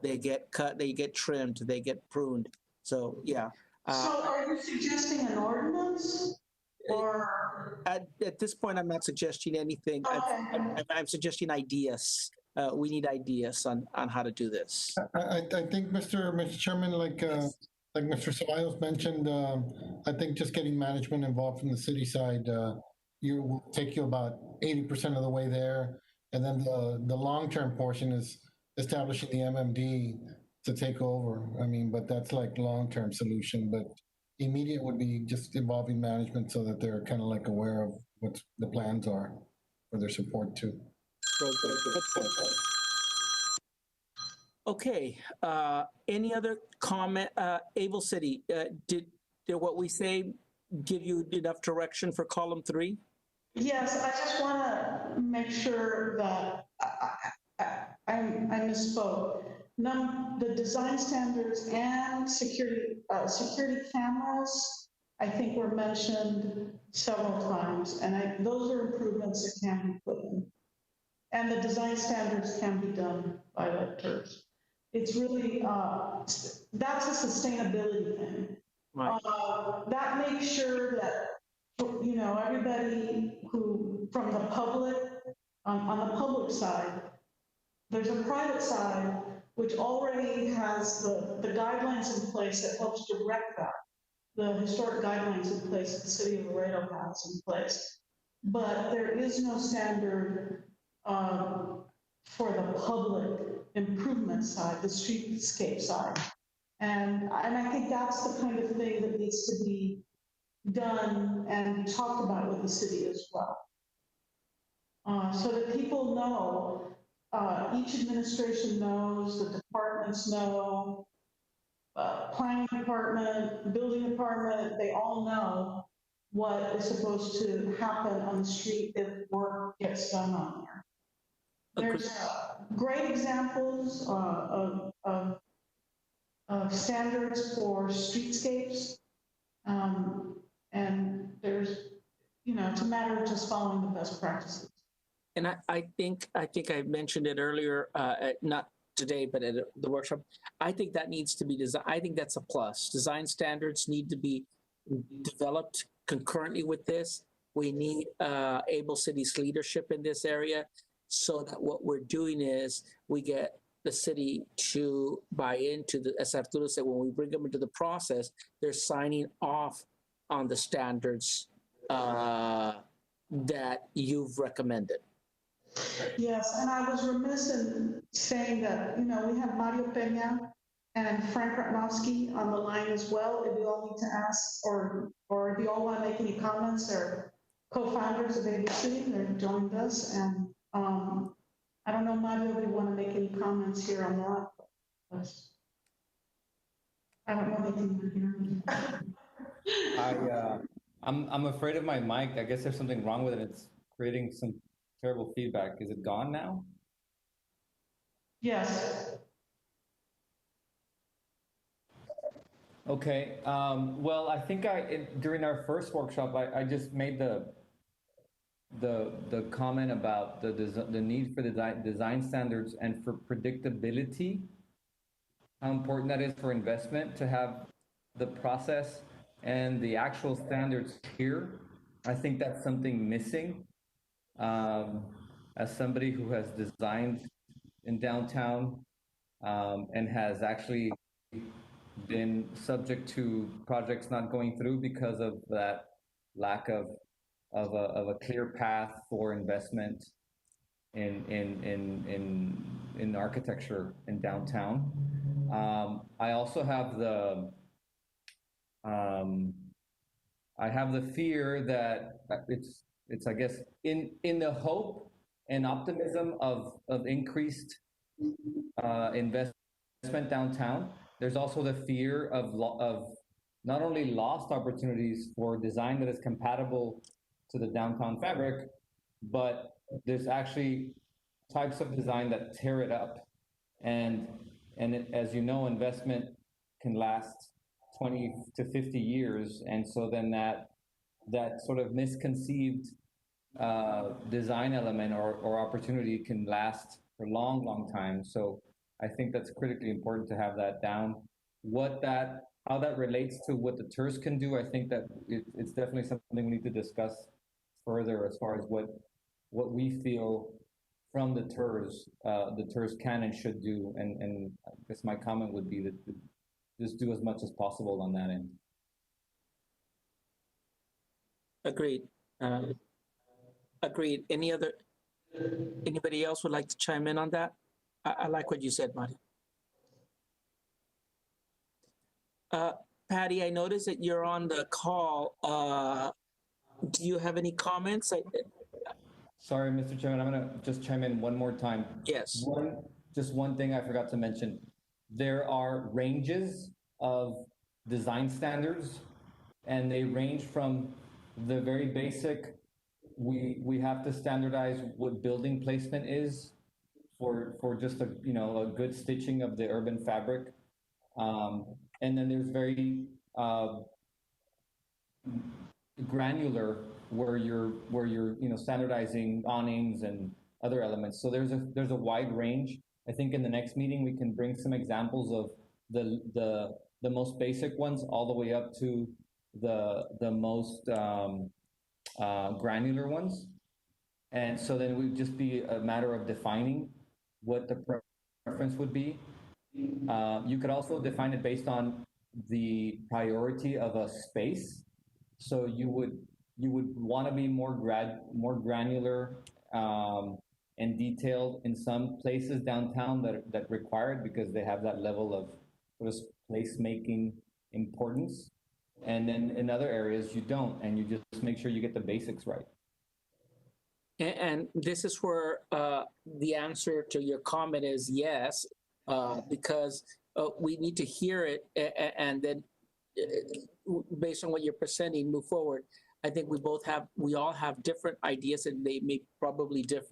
S1: they get cut, they get trimmed, they get pruned. So yeah.
S5: So are you suggesting an ordinance, or?
S1: At this point, I'm not suggesting anything.
S5: Okay.
S1: I'm suggesting ideas. We need ideas on how to do this.
S3: I think, Mr. Chairman, like Mr. Ceballos mentioned, I think just getting management involved from the city side, will take you about 80% of the way there. And then the long-term portion is establishing the MMD to take over. I mean, but that's like long-term solution, but immediate would be just involving management so that they're kind of like aware of what the plans are for their support too.
S1: Okay, any other comment? Able City, did what we say give you enough direction for column 3?
S5: Yes, I just want to make sure that I misspoke. The design standards and security cameras, I think, were mentioned several times, and those are improvements that can be put in. And the design standards can be done by the TIRZ. It's really, that's a sustainability thing.
S1: Right.
S5: That makes sure that, you know, everybody who, from the public, on the public side, there's a private side which already has the guidelines in place that helps direct that. The historic guidelines in place that the city of Laredo has in place. But there is no standard for the public improvement side, the streetscape side. And I think that's the kind of thing that needs to be done and talked about with the city as well. So that people know, each administration knows, the departments know, planning department, building department, they all know what is supposed to happen on the street if work gets done on there. There's great examples of standards for streetscapes. And there's, you know, it's a matter of just following the best practices.
S1: And I think I mentioned it earlier, not today, but at the workshop. I think that needs to be designed. I think that's a plus. Design standards need to be developed concurrently with this. We need able cities leadership in this area, so that what we're doing is we get the city to buy into the, as Arturo said, when we bring them into the process, they're signing off on the standards that you've recommended.
S5: Yes, and I was remiss in saying that, you know, we have Mario Peña and Frank Ratnowski on the line as well. If you all need to ask, or if you all want to make any comments, they're co-founders of Able City, they're joined us. And I don't know, Mario, if you want to make any comments here on that. But I don't know if you can hear me.
S8: I'm afraid of my mic. I guess there's something wrong with it. It's creating some terrible feedback. Is it gone now?
S5: Yes.
S8: Okay. Well, I think during our first workshop, I just made the comment about the need for the design standards and for predictability, how important that is for investment to have the process and the actual standards here. I think that's something missing. As somebody who has designed in downtown and has actually been subject to projects not going through because of that lack of a clear path for investment in architecture in downtown. I also have the fear that it's I guess in the hope and optimism of increased investment downtown. There's also the fear of not only lost opportunities for design that is compatible to the downtown fabric, but there's actually types of design that tear it up. And as you know, investment can last 20 to 50 years. And so then that sort of misconceived design element or opportunity can last for a long, long time. So I think that's critically important to have that down. How that relates to what the TIRZ can do, I think that it's definitely something we need to discuss further as far as what we feel from the TIRZ can and should do. And I guess my comment would be that just do as much as possible on that end.
S1: Agreed. Agreed. Anybody else would like to chime in on that? I like what you said, Mario. Patty, I noticed that you're on the call. Do you have any comments?
S8: Sorry, Mr. Chairman, I'm going to just chime in one more time.
S1: Yes.
S8: Just one thing I forgot to mention. There are ranges of design standards, and they range from the very basic, we have to standardize what building placement is for just a good stitching of the urban fabric. And then there's very granular where you're standardizing awnings and other elements. So there's a wide range I think in the next meeting, we can bring some examples of the most basic ones all the way up to the most granular ones. And so then it would just be a matter of defining what the preference would be. You could also define it based on the priority of a space. So you would want to be more granular and detailed in some places downtown that require it because they have that level of placemaking importance. And then in other areas you don't, and you just make sure you get the basics right.
S1: And this is where the answer to your comment is yes, because we need to hear it and then based on what you're presenting, move forward. I think we all have different ideas, and they may probably differ.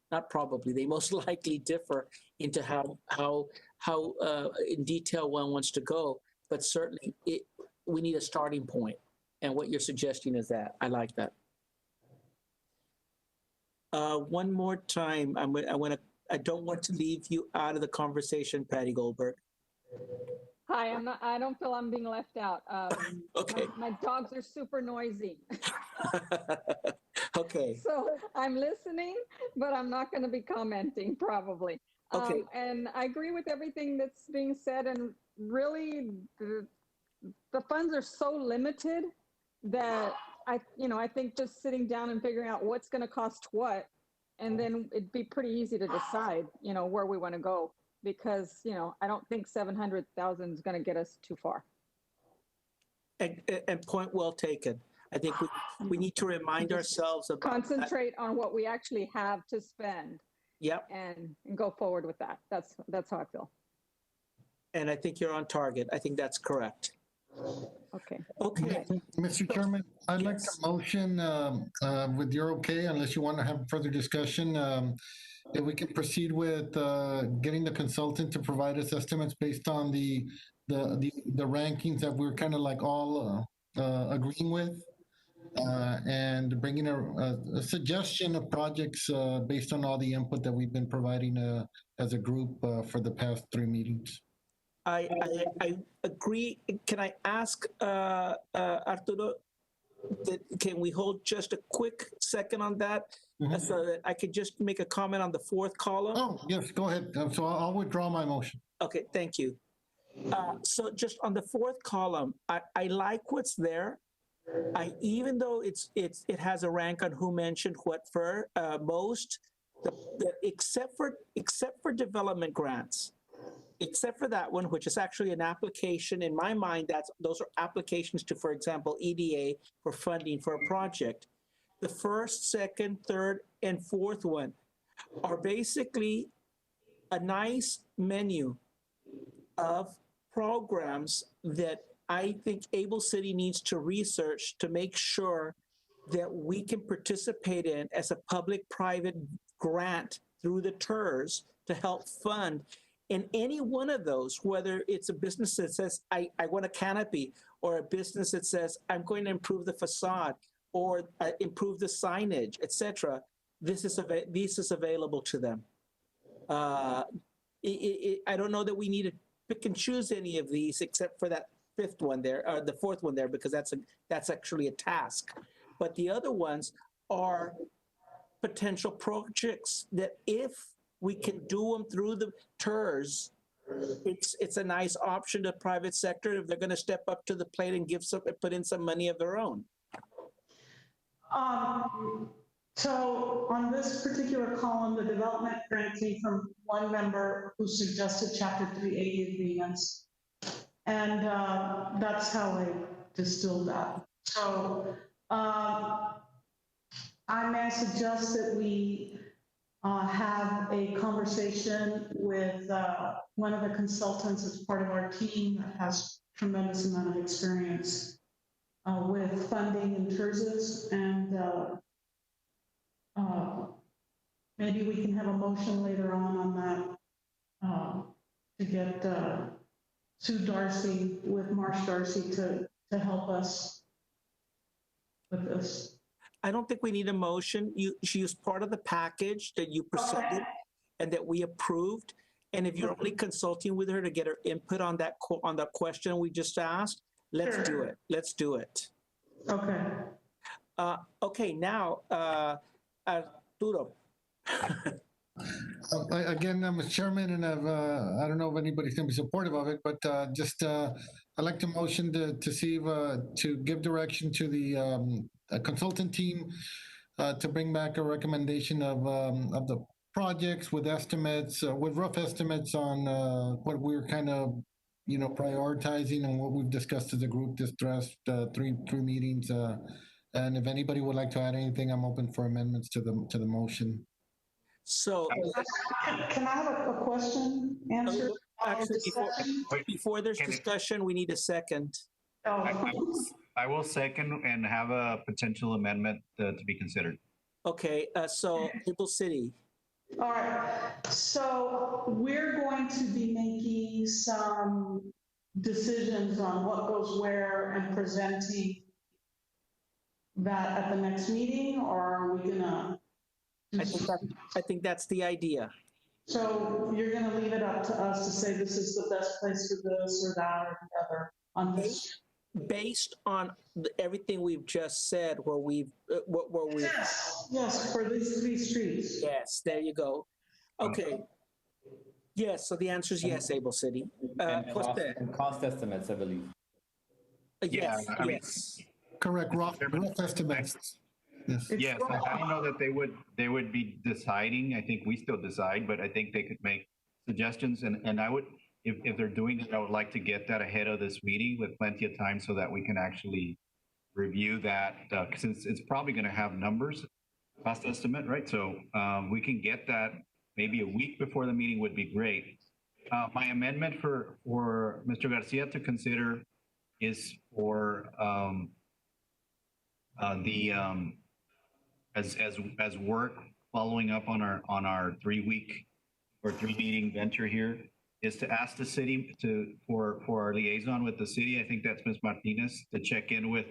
S1: Not probably, they most likely differ into how in detail one wants to go. But certainly, we need a starting point, and what you're suggesting is that. I like that. One more time, I don't want to leave you out of the conversation, Patty Goldberg.
S10: Hi, I don't feel I'm being left out.
S1: Okay.
S10: My dogs are super noisy.
S1: Okay.
S10: So I'm listening, but I'm not going to be commenting probably.
S1: Okay.
S10: And I agree with everything that's being said. And really, the funds are so limited that I think just sitting down and figuring out what's going to cost what, and then it'd be pretty easy to decide, where we want to go. Because, I don't think 700,000 is going to get us too far.
S1: And point well taken. I think we need to remind ourselves about
S10: concentrate on what we actually have to spend.
S1: Yep.
S10: And go forward with that. That's how I feel.
S1: And I think you're on target. I think that's correct.
S10: Okay.
S1: Okay.
S3: Mr. Chairman, I'd like to motion, with your okay, unless you want to have further discussion, if we can proceed with getting the consultant to provide us estimates based on the rankings that we're kind of like all agreeing with, and bringing a suggestion of projects based on all the input that we've been providing as a group for the past 3 meetings.
S1: I agree. Can I ask Arturo, can we hold just a quick second on that?
S3: Mm-hmm.
S1: So that I could just make a comment on the 4th column?
S3: Oh, yes, go ahead. So I'll withdraw my motion.
S1: Okay, thank you. So just on the 4th column, I like what's there. Even though it has a rank on who mentioned what for most, except for development grants, except for that one, which is actually an application. In my mind, those are applications to, for example, EDA for funding for a project. The 1st, 2nd, 3rd, and 4th one are basically a nice menu of programs that I think Able City needs to research to make sure that we can participate in as a public-private grant through the TIRZ to help fund. In any one of those, whether it's a business that says, I want a canopy, or a business that says, I'm going to improve the facade, or improve the signage, etc., this is available to them. I don't know that we need to pick and choose any of these except for that 5th one there, or the 4th one there, because that's actually a task. But the other ones are potential projects that if we can do them through the TIRZ, it's a nice option to private sector if they're going to step up to the plate and put in some money of their own.
S5: So on this particular column, the development grant came from one member who suggested Chapter 380 agreements. And that's how I distilled that. So I may suggest that we have a conversation with one of the consultants as part of our team that has tremendous amount of experience with funding and TIRZs, and maybe we can have a motion later on that to get Sue Darcy with Marsh Darcy to help us with this.
S1: I don't think we need a motion. She was part of the package that you presented and that we approved. And if you're only consulting with her to get her input on that on the question we just asked, let's do it. Let's do it.
S5: Okay.
S1: Okay, now, Arturo.
S3: Again, I'm a chairman, and I don't know if anybody's going to be supportive of it, but I'd like to motion to see to give direction to the consultant team to bring back a recommendation of the projects with estimates, with rough estimates on what we're kind of prioritizing and what we've discussed as a group this last three meetings. And if anybody would like to add anything, I'm open for amendments to the motion.
S1: So,
S5: Can I have a question answered?
S1: actually, before there's discussion, we need a second.
S6: I will second and have a potential amendment to be considered.
S1: Okay, so Able City.
S5: All right, so we're going to be making some decisions on what goes where and presenting that at the next meeting, or are we gonna?
S1: I think that's the idea.
S5: So you're gonna leave it up to us to say this is the best place for this or that or the other on this?
S1: Based on everything we've just said, where we've,
S5: Yes, for these three streets.
S1: yes, there you go. Okay. Yes, so the answer is yes, Able City.
S8: And cost estimates, I believe.
S1: Yes,
S6: I mean,
S1: yes.
S3: Correct, rough estimates. Yes.
S6: Yes, I don't know that they would be deciding. I think we still decide, but I think they could make suggestions, and I would, if they're doing it, I would like to get that ahead of this meeting with plenty of time so that we can actually review that, since it's probably going to have numbers, cost estimate, right? So we can get that maybe a week before the meeting would be great. My amendment for Mr. Garcia to consider is for as work following up on our 3-week or 3-meeting venture here is to ask the city for our liaison with the city. I think that's Ms. Martinez, to check in with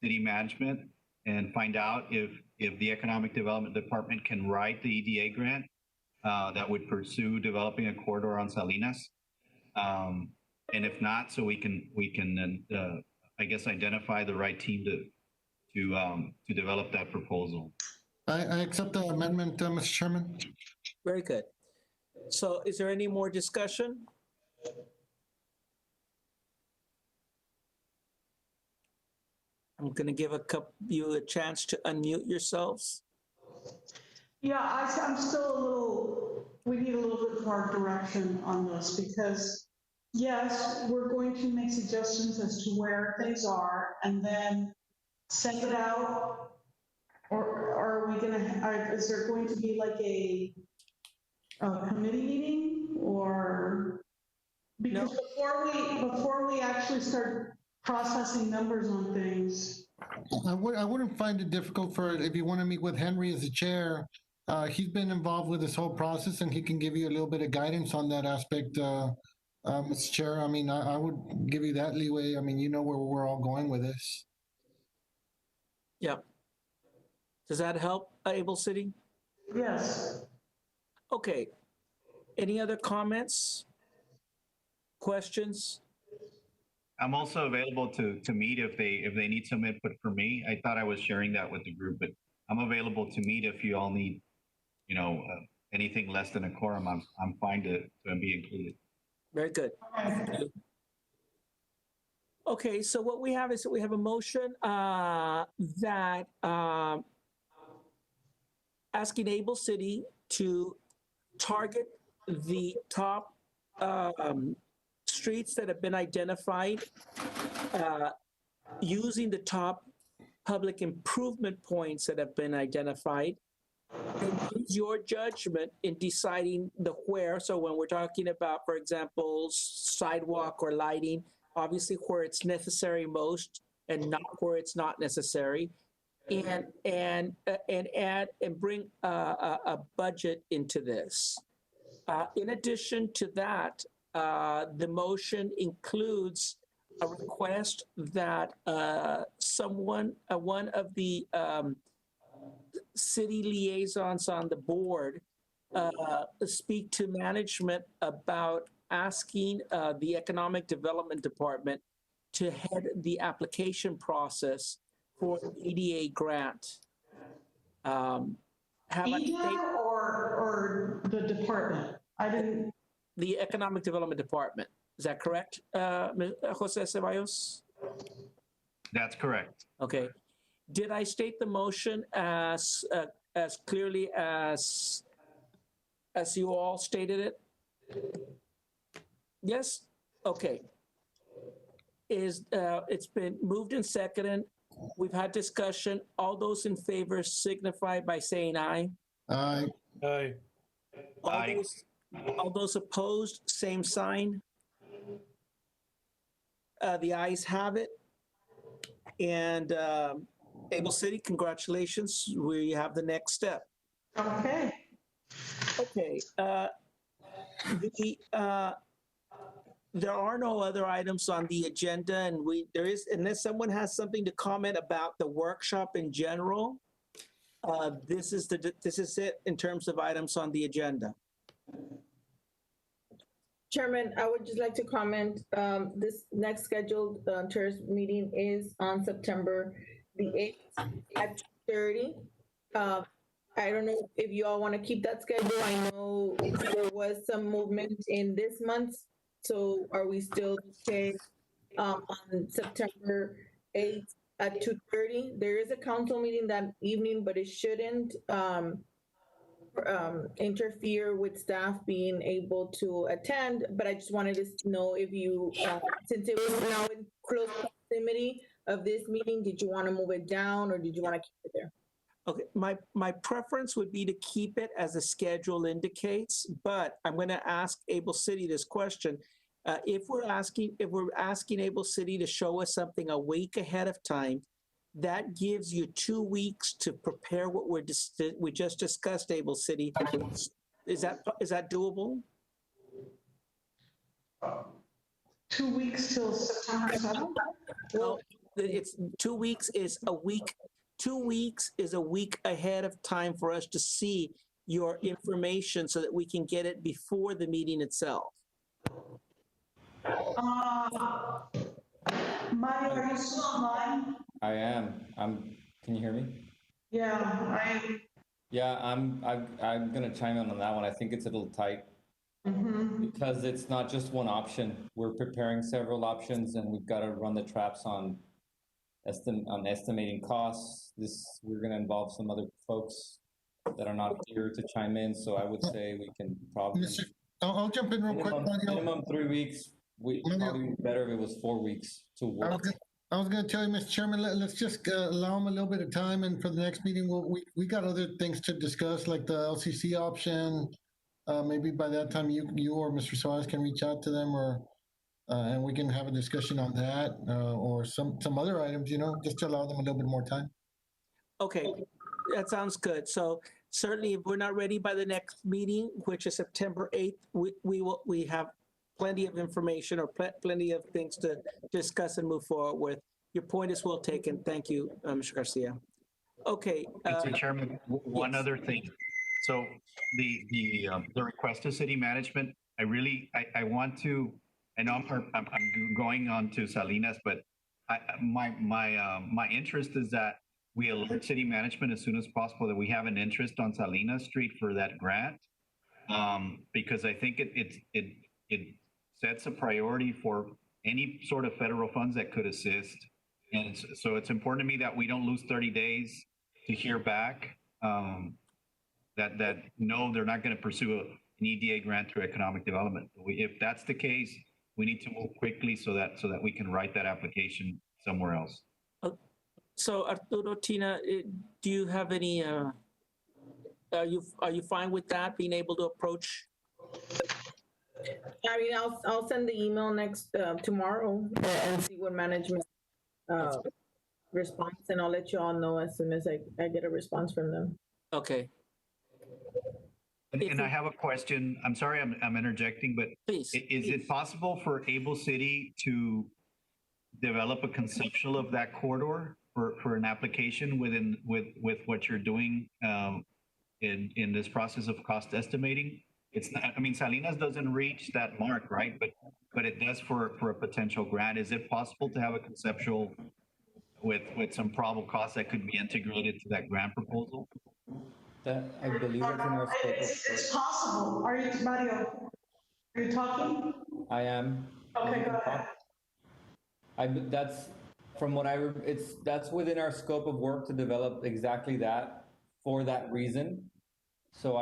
S6: city management and find out if the Economic Development Department can write the EDA grant that would pursue developing a corridor on Salinas. And if not, so we can I guess identify the right team to develop that proposal.
S3: I accept the amendment, Mr. Chairman.
S1: Very good. So is there any more discussion? I'm going to give you a chance to unmute yourselves.
S5: Yeah, I'm still we need a little bit more direction on this, because yes, we're going to make suggestions as to where things are and then send it out. Or are we gonna, is there going to be like a committee meeting, or? Because before we actually start processing numbers on things.
S3: I wouldn't find it difficult if you want to meet with Henry as the chair. He's been involved with this whole process, and he can give you a little bit of guidance on that aspect, Mr. Chair. I mean, I would give you that leeway. I mean, you know where we're all going with this.
S1: Yep. Does that help, Able City?
S5: Yes.
S1: Okay. Any other comments? Questions?
S6: I'm also available to meet if they need some input from me. I thought I was sharing that with the group, but I'm available to meet if you all need, anything less than a quorum. I'm fine to be included.
S1: Very good. Okay, so what we have is that we have a motion that asking Able City to target the top streets that have been identified using the top public improvement points that have been identified, and use your judgment in deciding the where. So when we're talking about, for example, sidewalk or lighting, obviously where it's necessary most and not where it's not necessary, and add and bring a budget into this. In addition to that, the motion includes a request that one of the city liaisons on the board speak to management about asking the Economic Development Department to head the application process for an EDA grant. Have I
S5: EDA
S1: stated
S5: or the department? I didn't,
S1: the Economic Development Department? Is that correct, Jose Ceballos?
S6: That's correct.
S1: Okay. Did I state the motion as clearly as you all stated it? Yes? Okay. It's been moved and seconded. We've had discussion. All those in favor signify by saying aye.
S3: Aye.
S4: Aye.
S6: Aye.
S1: All those opposed, same sign. The ayes have it. And Able City, congratulations. We have the next step.
S5: okay.
S1: Okay. There are no other items on the agenda, and there is, unless someone has something to comment about the workshop in general, this is it in terms of items on the agenda.
S11: Chairman, I would just like to comment, this next scheduled TIRZ meeting is on September the 8th at 2:30. I don't know if you all want to keep that schedule. I know there was some movement in this month, so are we still okay on September 8th at 2:30? There is a council meeting that evening, but it shouldn't interfere with staff being able to attend, but I just wanted to know if you, since it was now in close proximity of this meeting, did you want to move it down or did you want to keep it there?
S1: Okay, my preference would be to keep it as the schedule indicates, but I'm going to ask Able City this question. If we're asking Able City to show us something a week ahead of time, that gives you 2 weeks to prepare what we just discussed, Able City. Is that doable?
S5: 2 weeks till September 7th?
S1: Well, it's 2 weeks is a week. 2 weeks is a week ahead of time for us to see your information so that we can get it before the meeting itself.
S5: Mario, are you still online?
S8: I am. Can you hear me?
S5: Yeah,
S8: Yeah, I'm gonna chime in on that one. I think it's a little tight because it's not just one option. We're preparing several options and we've got to run the traps on estimating costs. We're gonna involve some other folks that are not here to chime in. So I would say we can probably.
S3: I'll jump in real quick.
S8: Minimum 3 weeks. Probably be better if it was 4 weeks to work.
S3: I was going to tell you, Mr. Chairman, let's just allow them a little bit of time, and for the next meeting, we got other things to discuss, like the LCC option. Maybe by that time, you or Mr. Suarez can reach out to them, or and we can have a discussion on that, or some other items, just to allow them a little bit more time.
S1: Okay, that sounds good. So certainly, if we're not ready by the next meeting, which is September 8th, we have plenty of information or plenty of things to discuss and move forward with. Your point is well taken. Thank you, Mr. Garcia. Okay.
S6: Mr. Chairman, one other thing. So the request to city management, I want to, I know I'm going on to Salinas, but my interest is that we alert city management as soon as possible that we have an interest on Salinas Street for that grant, because I think it sets a priority for any sort of federal funds that could assist. And so it's important to me that we don't lose 30 days to hear back that no, they're not going to pursue an EDA grant through economic development. If that's the case, we need to move quickly so that we can write that application somewhere else.
S1: So Arturo, Tina, do you have any, are you fine with that, being able to approach?
S11: I mean, I'll send the email tomorrow and see what management response, and I'll let you all know as soon as I get a response from them.
S1: Okay.
S6: And I have a question. I'm sorry I'm interjecting, but
S1: please,
S6: is it possible for Able City to develop a conceptual of that corridor for an application with what you're doing in this process of cost estimating. It's not, I mean, Salinas doesn't reach that mark, right? But it does for a potential grant. Is it possible to have a conceptual with some probable costs that could be integrated to that grant proposal?
S8: That, I believe that's in our scope of
S5: It's possible. Are you, Mario, are you talking?
S8: I am.
S5: Okay, go ahead.
S8: That's from what that's within our scope of work to develop exactly that for that reason. So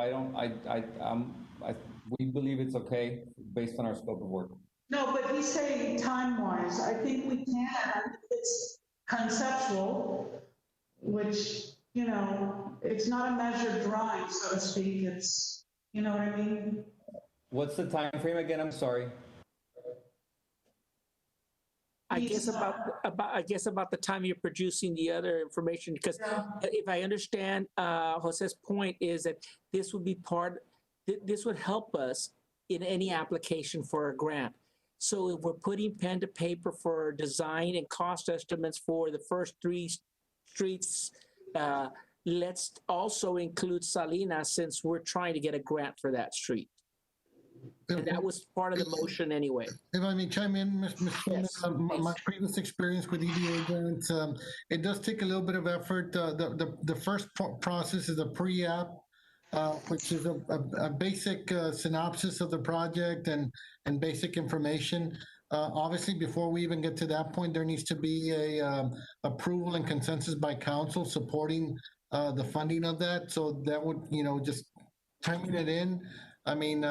S8: we believe it's okay based on our scope of work.
S5: No, but he's saying time-wise, I think we can. It's conceptual, which, you know, it's not a measured drawing, so to speak. It's, you know what I mean?
S8: What's the time frame again? I'm sorry.
S1: I guess about the time you're producing the other information, because if I understand Jose's point is that this would be this would help us in any application for a grant. So if we're putting pen to paper for design and cost estimates for the first 3 streets, let's also include Salinas, since we're trying to get a grant for that street. And that was part of the motion anyway.
S3: If I may chime in, Mr.
S1: Yes,
S3: my previous experience with EDA grants, it does take a little bit of effort. The first process is a pre-app, which is a basic synopsis of the project and basic information. Obviously, before we even get to that point, there needs to be a approval and consensus by council supporting the funding of that. So that would, you know, just timing it in. I mean,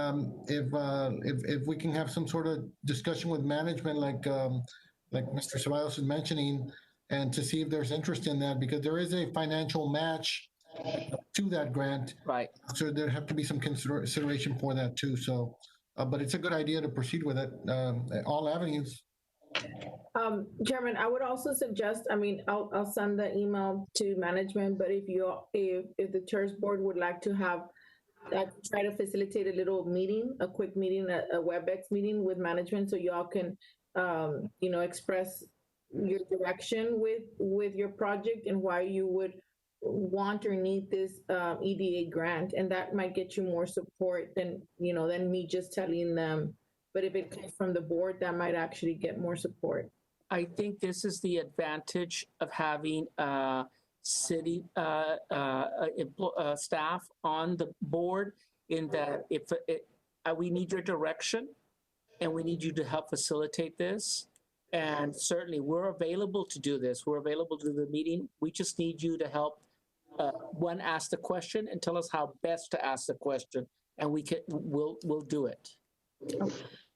S3: if we can have some sort of discussion with management, like Mr. Ceballos is mentioning, and to see if there's interest in that, because there is a financial match to that grant.
S1: Right.
S3: So there have to be some consideration for that too. So, but it's a good idea to proceed with it, all avenues.
S11: Chairman, I would also suggest, I mean, I'll send the email to management, but if the TIRZ board would like to have try to facilitate a little meeting, a quick meeting, a WebEx meeting with management, so y'all can, you know, express your direction with your project and why you would want or need this EDA grant, and that might get you more support than, you know, than me just telling them. But if it comes from the board, that might actually get more support.
S1: I think this is the advantage of having city staff on the board, in that if we need your direction and we need you to help facilitate this. And certainly we're available to do this. We're available to do the meeting. We just need you to help one, ask the question and tell us how best to ask the question, and we'll do it.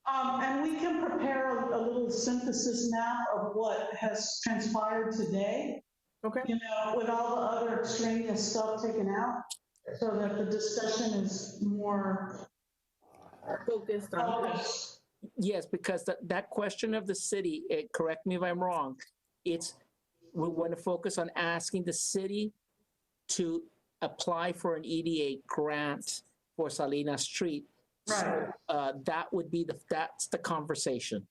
S5: And we can prepare a little synthesis map of what has transpired today.
S11: Okay.
S5: You know, with all the other extraneous stuff taken out, so that the discussion is more
S11: focused on.
S1: Yes, because that question of the city, correct me if I'm wrong, we want to focus on asking the city to apply for an EDA grant for Salinas Street.
S5: Right.
S1: So that would be that's the conversation.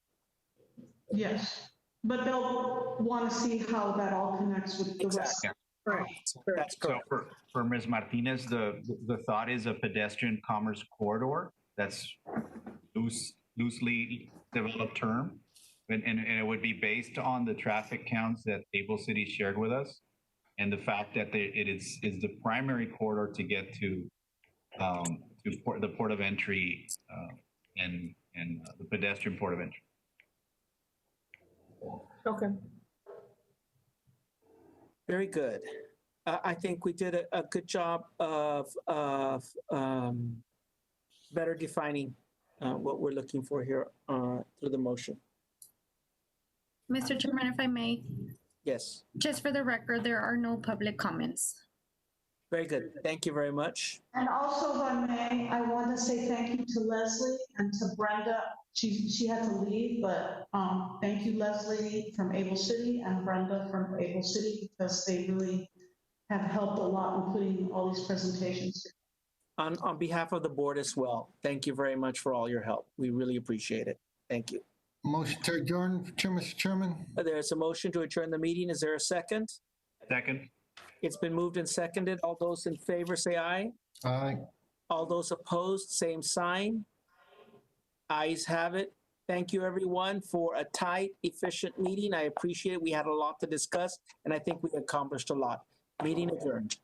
S5: Yes, but they'll want to see how that all connects with the rest.
S11: Right.
S1: That's correct.
S6: So for Ms. Martinez, the thought is a pedestrian commerce corridor. That's loosely developed term, and it would be based on the traffic counts that Able City shared with us, and the fact that it is the primary corridor to get to the port of entry and the pedestrian port of entry.
S11: Okay.
S1: Very good. I think we did a good job of better defining what we're looking for here through the motion.
S2: Mr. Chairman, if I may,
S1: Yes.
S2: just for the record, there are no public comments.
S1: Very good. Thank you very much.
S5: And also, if I may, I want to say thank you to Leslie and to Brenda. She had to leave, but thank you, Leslie from Able City and Brenda from Able City, because they really have helped a lot in putting all these presentations together.
S1: On behalf of the board as well, thank you very much for all your help. We really appreciate it. Thank you.
S3: Motion to adjourn, Mr. Chairman.
S1: There's a motion to adjourn the meeting. Is there a second?
S6: Second.
S1: It's been moved and seconded. All those in favor say aye.
S3: Aye.
S1: All those opposed, same sign. Ayes have it. Thank you, everyone, for a tight, efficient meeting. I appreciate it. We had a lot to discuss, and I think we accomplished a lot. Meeting adjourned.